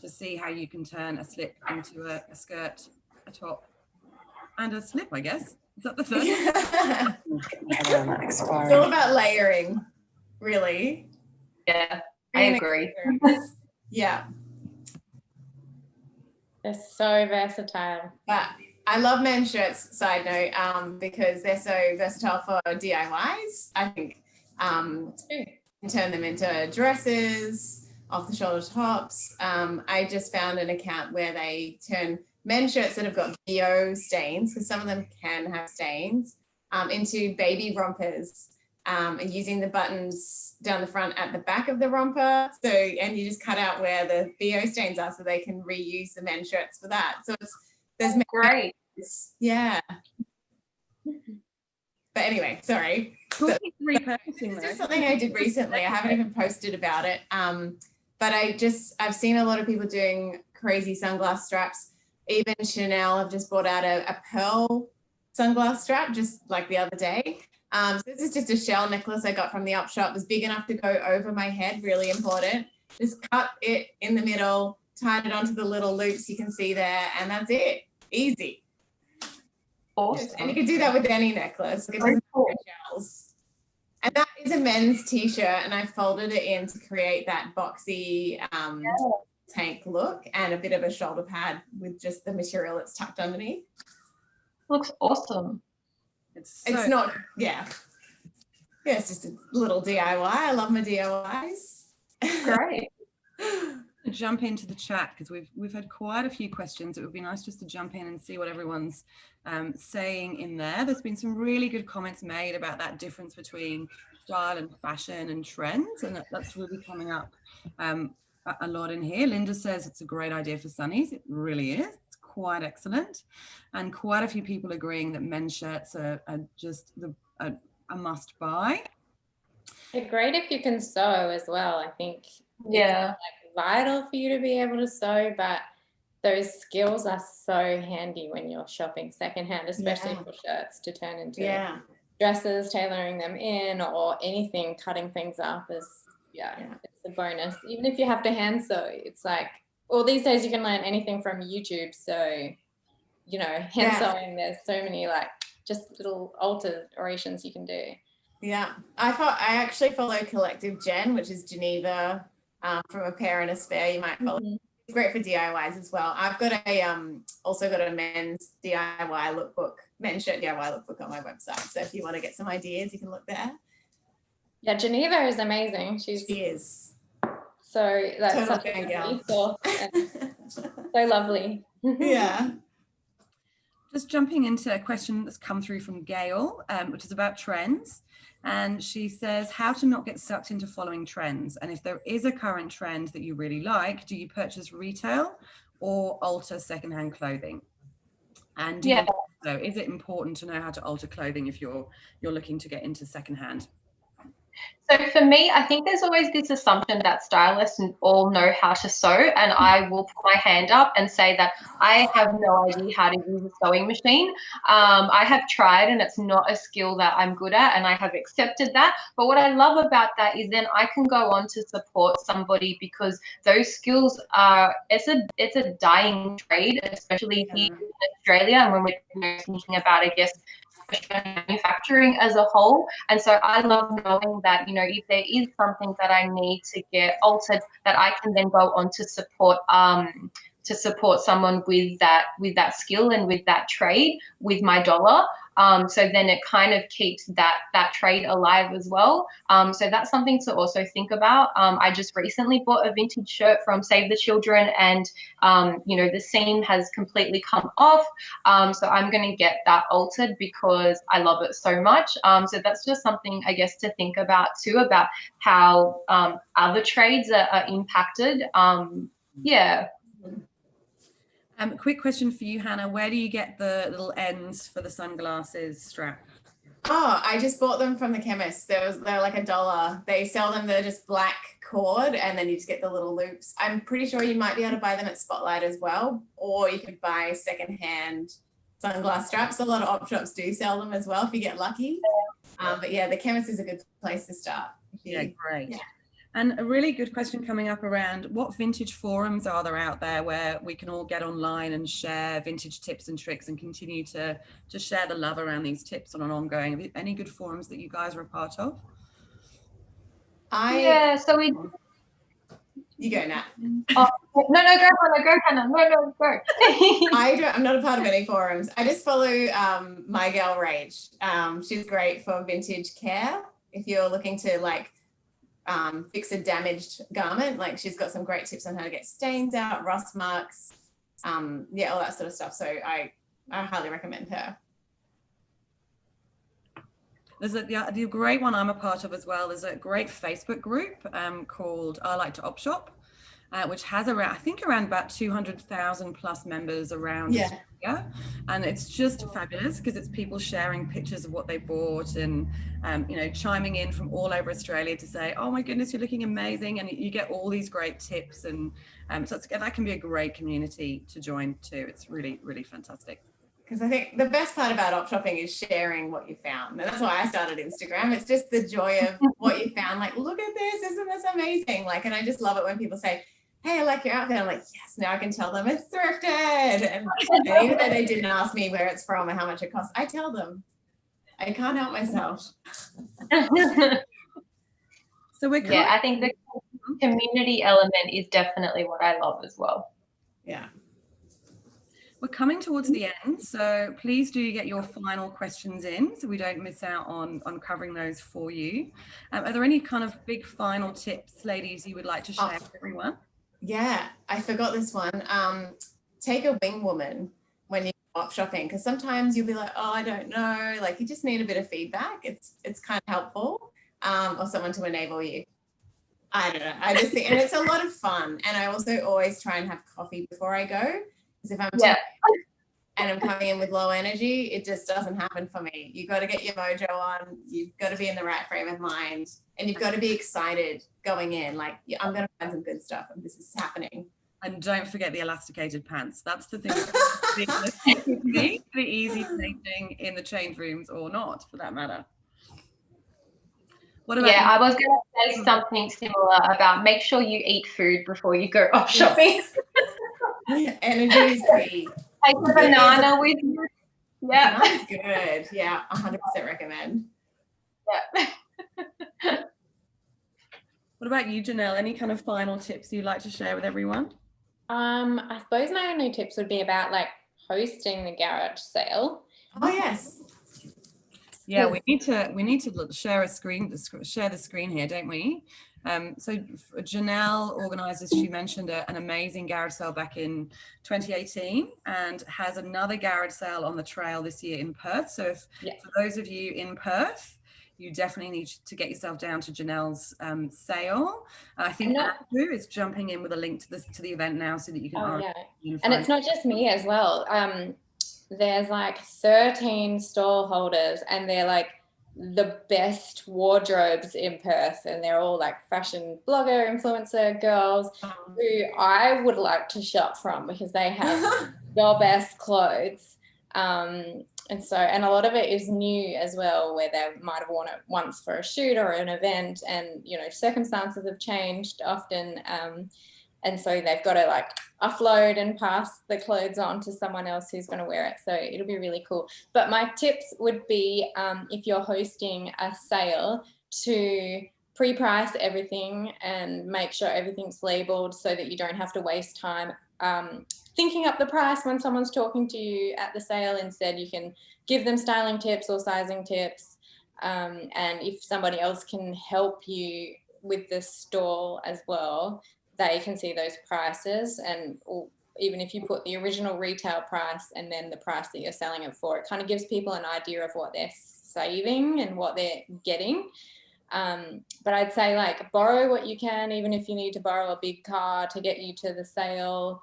to see how you can turn a slip into a skirt, a top, and a slip, I guess. Is that the third one? It's all about layering, really. Yeah, I agree. Yeah. They're so versatile. But I love men's shirts, side note, because they're so versatile for DIYs. I think you can turn them into dresses, off-the-shoulder tops. I just found an account where they turn men's shirts that have got VO stains, because some of them can have stains, into baby rompers, and using the buttons down the front at the back of the romper. So, and you just cut out where the VO stains are so they can reuse the men's shirts for that. So there's great. Yeah. But anyway, sorry. Repurposing, this is something I did recently. I haven't even posted about it. But I've seen a lot of people doing crazy sunglass straps. Even Chanel have just brought out a pearl sunglass strap just like the other day. So this is just a shell necklace I got from the op shop. It was big enough to go over my head, really important. Just cut it in the middle, tied it onto the little loops you can see there, and that's it. Easy. Awesome. And you can do that with any necklace. It doesn't have shells. And that is a men's t-shirt, and I folded it in to create that boxy tank look and a bit of a shoulder pad with just the material that's tucked underneath. Looks awesome. It's not, yeah, it's just a little DIY. I love my DIYs. Great. Jump into the chat because we've had quite a few questions. It would be nice just to jump in and see what everyone's saying in there. There's been some really good comments made about that difference between style and fashion and trends, and that's really coming up a lot in here. Linda says it's a great idea for sunnies. It really is. It's quite excellent, and quite a few people agreeing that men's shirts are just a must buy. They're great if you can sew as well. I think Yeah. it's like vital for you to be able to sew, but those skills are so handy when you're shopping secondhand, especially for shirts to turn into dresses, tailoring them in, or anything, cutting things up is it's a bonus. Even if you have to hand sew, it's like, well, these days you can learn anything from YouTube. So, you know, hand sewing, there's so many like just little alterations you can do. Yeah, I actually follow Collective Jen, which is Geneva from A Pair and a Spare. You might follow. It's great for DIYs as well. I've got also got a men's DIY lookbook, men's shirt DIY lookbook on my website. So if you want to get some ideas, you can look there. Yeah, Geneva is amazing. She is. So that's total such a resource and so lovely. Yeah. Just jumping into a question that's come through from Gail, which is about trends. And she says, how to not get sucked into following trends. And if there is a current trend that you really like, do you purchase retail or alter secondhand clothing? And so is it important to know how to alter clothing if you're looking to get into secondhand? So for me, I think there's always this assumption that stylists all know how to sew, and I will put my hand up and say that I have no idea how to use a sewing machine. I have tried, and it's not a skill that I'm good at, and I have accepted that. But what I love about that is then I can go on to support somebody, because those skills are, it's a dying trade, especially here in Australia, and when we're thinking about, I guess, manufacturing as a whole. And so I love knowing that, you know, if there is something that I need to get altered, that I can then go on to support someone with that skill and with that trade with my dollar. So then it kind of keeps that trade alive as well. So that's something to also think about. I just recently bought a vintage shirt from Save the Children, and you know, the seam has completely come off. So I'm going to get that altered because I love it so much. So that's just something, I guess, to think about too, about how other trades are impacted. Quick question for you, Hannah. Where do you get the little ends for the sunglasses strap? Oh, I just bought them from the chemist. They're like $1. They sell them, they're just black cord, and then you just get the little loops. I'm pretty sure you might be able to buy them at Spotlight as well, or you could buy secondhand sunglass straps. A lot of op shops do sell them as well if you get lucky. But yeah, the chemist is a good place to start. Great. Yeah. And a really good question coming up around what vintage forums are there out there where we can all get online and share vintage tips and tricks and continue to share the love around these tips on an ongoing. Any good forums that you guys are a part of? So we. You go, Nat. Oh, no, go, Hannah. No, go. I'm not a part of any forums. I just follow my girl Rage. She's great for vintage care. If you're looking to like fix a damaged garment, like she's got some great tips on how to get stains out, rust marks, all that sort of stuff. So I highly recommend her. There's the great one I'm a part of as well. There's a great Facebook group called I Like to Op Shop, which has around about 200,000 plus members around Australia. And it's just fabulous because it's people sharing pictures of what they bought and, you know, chiming in from all over Australia to say, oh my goodness, you're looking amazing. And you get all these great tips. And so that can be a great community to join too. It's really, really fantastic. Because I think the best part about op shopping is sharing what you found. And that's why I started Instagram. It's just the joy of what you found. Like, look at this, isn't this amazing? Like, and I just love it when people say, hey, I like your outfit. I'm like, yes, now I can tell them it's thrifted. And even though they didn't ask me where it's from or how much it costs, I tell them. I can't help myself. So I think the community element is definitely what I love as well. Yeah. We're coming towards the end, so please do get your final questions in so we don't miss out on covering those for you. Are there any kind of big final tips, ladies, you would like to share with everyone? Yeah, I forgot this one. Take a wing woman when you go up shopping, because sometimes you'll be like, oh, I don't know, like you just need a bit of feedback. It's kind of helpful, or someone to enable you. I don't know. I just think, and it's a lot of fun. And I also always try and have coffee before I go, because if I'm Yeah. and I'm coming in with low energy, it just doesn't happen for me. You've got to get your mojo on. You've got to be in the right frame of mind, and you've got to be excited going in. Like, I'm going to find some good stuff, and this is happening. And don't forget the elasticated pants. That's the thing. The easy changing in the change rooms or not, for that matter. What about I was going to say something similar about make sure you eat food before you go off shopping. Energy is key. Take a banana with you. Yeah. Banana's good. Yeah, 100% recommend. Yeah. What about you, Janelle? Any kind of final tips you'd like to share with everyone? I suppose my only tips would be about like hosting the garage sale. Oh yes. Yeah, we need to share the screen here, don't we? So Janelle organises, she mentioned an amazing garage sale back in 2018 and has another garage sale on the trail this year in Perth. So for those of you in Perth, you definitely need to get yourself down to Janelle's sale. I think Andrew is jumping in with a link to the event now so that you can. And it's not just me as well. There's like 13 stall holders, and they're like the best wardrobes in Perth, and they're all like fashion blogger, influencer girls who I would like to shop from because they have the best clothes. And a lot of it is new as well, where they might have worn it once for a shoot or an event, and you know, circumstances have changed often, and so they've got to like offload and pass the clothes on to someone else who's going to wear it. So it'll be really cool. But my tips would be, if you're hosting a sale, to pre-price everything and make sure everything's labeled so that you don't have to waste time thinking up the price when someone's talking to you at the sale. Instead, you can give them styling tips or sizing tips. And if somebody else can help you with the stall as well, they can see those prices. And even if you put the original retail price and then the price that you're selling it for, it kind of gives people an idea of what they're saving and what they're getting. But I'd say like borrow what you can, even if you need to borrow a big car to get you to the sale.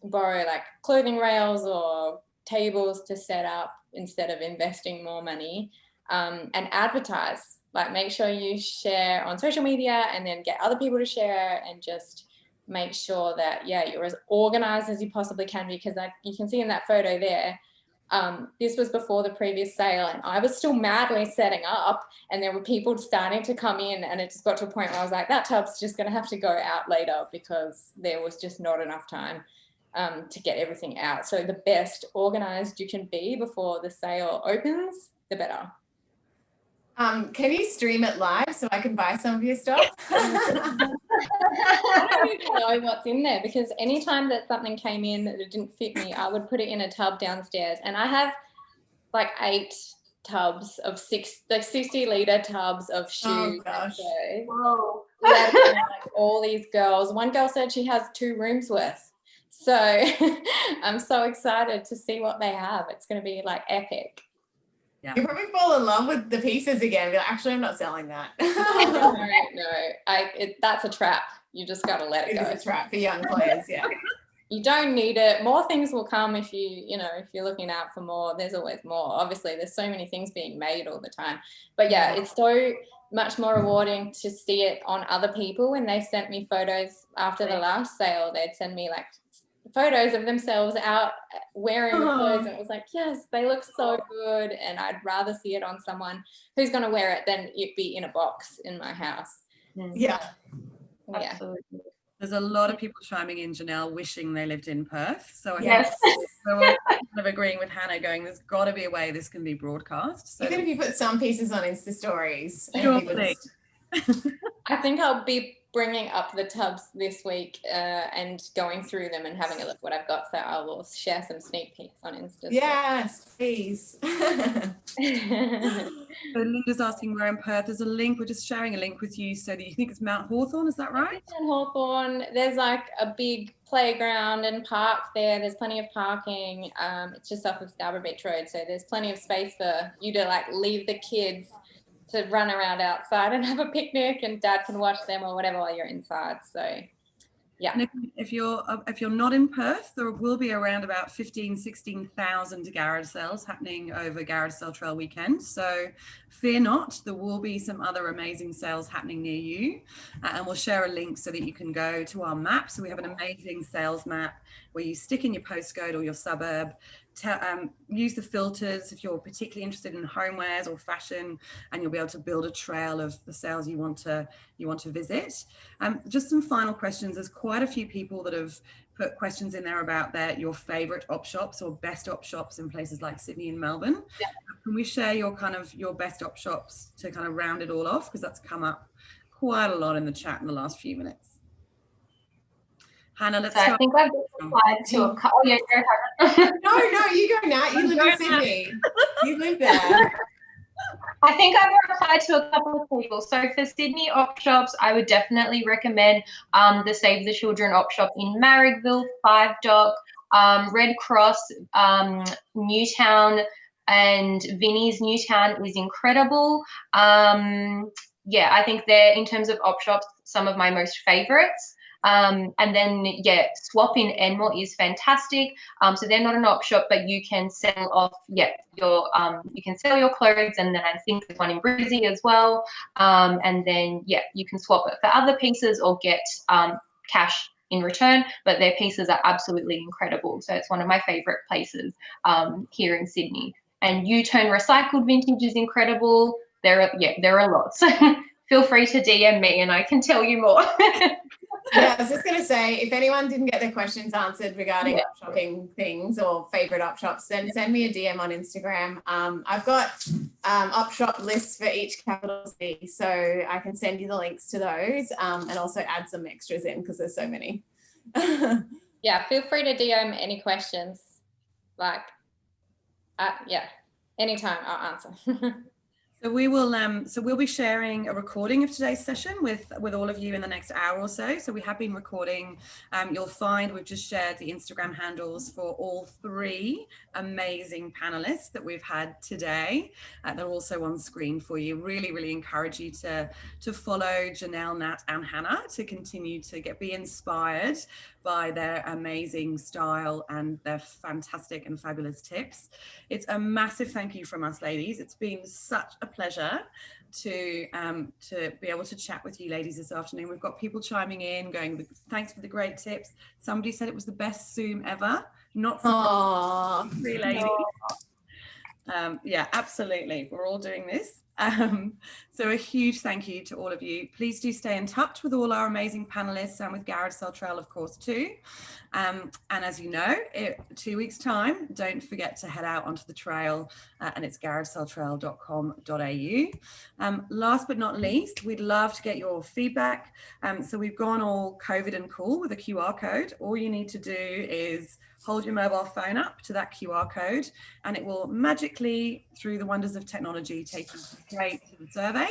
Borrow like clothing rails or tables to set up instead of investing more money, and advertise. Like make sure you share on social media and then get other people to share, and just make sure that you're as organized as you possibly can, because like you can see in that photo there, this was before the previous sale and I was still madly setting up, and there were people starting to come in, and it just got to a point where I was like, that tub's just going to have to go out later because there was just not enough time to get everything out. So the best organized you can be before the sale opens, the better. Can you stream it live so I can buy some of your stuff? I don't even know what's in there, because anytime that something came in that it didn't fit me, I would put it in a tub downstairs, and I have like 8 tubs of 60-litre tubs of shoes. Oh gosh. Whoa. Like all these girls. One girl said she has 2 rooms worth. So I'm so excited to see what they have. It's going to be like epic. Yeah. You probably fall in love with the pieces again. Be like, actually, I'm not selling that. No. That's a trap. You just got to let it go. It's a trap for young players, yeah. You don't need it. More things will come if if you're looking out for more. There's always more. Obviously, there's so many things being made all the time. But yeah, it's so much more rewarding to see it on other people. When they sent me photos after the last sale, they'd send me like photos of themselves out wearing the clothes, and it was like, yes, they look so good, and I'd rather see it on someone who's going to wear it than it be in a box in my house. Yeah. Absolutely. There's a lot of people chiming in, Janelle, wishing they lived in Perth. So Yes. So we're kind of agreeing with Hannah, going, there's got to be a way this can be broadcast. So Even if you put some pieces on Insta stories. Surely. I think I'll be bringing up the tubs this week and going through them and having a look what I've got. So I will share some sneak peeks on Insta. Yes, please. So Linda's asking where in Perth. There's a link. We're just sharing a link with you so that you think it's Mount Hawthorn. Is that right? In Hawthorn, there's like a big playground and park there. There's plenty of parking. It's just off of Scarborough Beach Road. So there's plenty of space for you to like leave the kids to run around outside and have a picnic, and Dad can watch them or whatever while you're inside. So yeah. And if you're not in Perth, there will be around about 16,000 garage sales happening over Garage Sale Trail weekend. So fear not, there will be some other amazing sales happening near you. And we'll share a link so that you can go to our map. So we have an amazing sales map where you stick in your postcode or your suburb. Use the filters if you're particularly interested in homewares or fashion, and you'll be able to build a trail of the sales you want to visit. Just some final questions. There's quite a few people that have put questions in there about your favorite op shops or best op shops in places like Sydney and Melbourne. Yeah. Can we share your best op shops to kind of round it all off, because that's come up quite a lot in the chat in the last few minutes? Hannah, let's start. I think I've applied to a couple. Oh, yeah, go, Hannah. No, you go, Nat. You live in Sydney. You live there. I think I've applied to a couple of people. So for Sydney op shops, I would definitely recommend the Save the Children op shop in Marrickville, 5 Dock, Red Cross, Newtown, and Vinnie's Newtown is incredible. Yeah, I think they're, in terms of op shops, some of my most favorites. And then, yeah, Swap in Enmore is fantastic. So they're not an op shop, but you can sell off, your you can sell your clothes, and then I think there's one in Brizzy as well. And then, yeah, you can swap it for other pieces or get cash in return, but their pieces are absolutely incredible. So it's one of my favorite places here in Sydney. And U-Turn Recycled Vintage is incredible. There are lots. Feel free to DM me and I can tell you more. Yeah, I was just going to say, if anyone didn't get their questions answered regarding op shopping things or favorite op shops, then send me a DM on Instagram. I've got op shop lists for each capital city, so I can send you the links to those and also add some extras in because there's so many. Yeah, feel free to DM any questions. Like, yeah, anytime I'll answer. So we will. So we'll be sharing a recording of today's session with all of you in the next hour or so. So we have been recording. You'll find we've just shared the Instagram handles for all 3 amazing panelists that we've had today. They're also on screen for you. Really, really encourage you to follow Janelle, Nat, and Hannah to continue to be inspired by their amazing style and their fantastic and fabulous tips. It's a massive thank you from us, ladies. It's been such a pleasure to be able to chat with you ladies this afternoon. We've got people chiming in going, thanks for the great tips. Somebody said it was the best Zoom ever. Not for 3 ladies. Yeah, absolutely. We're all doing this. So a huge thank you to all of you. Please do stay in touch with all our amazing panelists and with Garage Sale Trail, of course, too. And as you know, 2 weeks' time, don't forget to head out onto the trail, and it's garagesaletrail.com.au. Last but not least, we'd love to get your feedback. So we've gone all COVID and cool with a QR code. All you need to do is hold your mobile phone up to that QR code, and it will magically, through the wonders of technology, take you straight to the survey.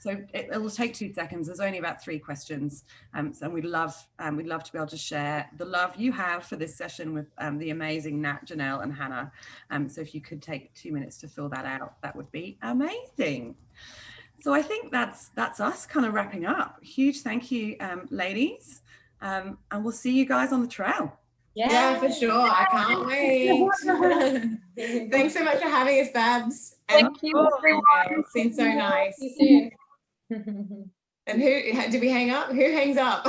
So it will take 2 seconds. There's only about 3 questions. So we'd love to be able to share the love you have for this session with the amazing Nat, Janelle, and Hannah. So if you could take 2 minutes to fill that out, that would be amazing. So I think that's us kind of wrapping up. Huge thank you, ladies. And we'll see you guys on the trail. Yeah, for sure. I can't wait. Thanks so much for having us, Babs. Thank you, everyone. It's been so nice. See you soon. And who did we hang up? Who hangs up?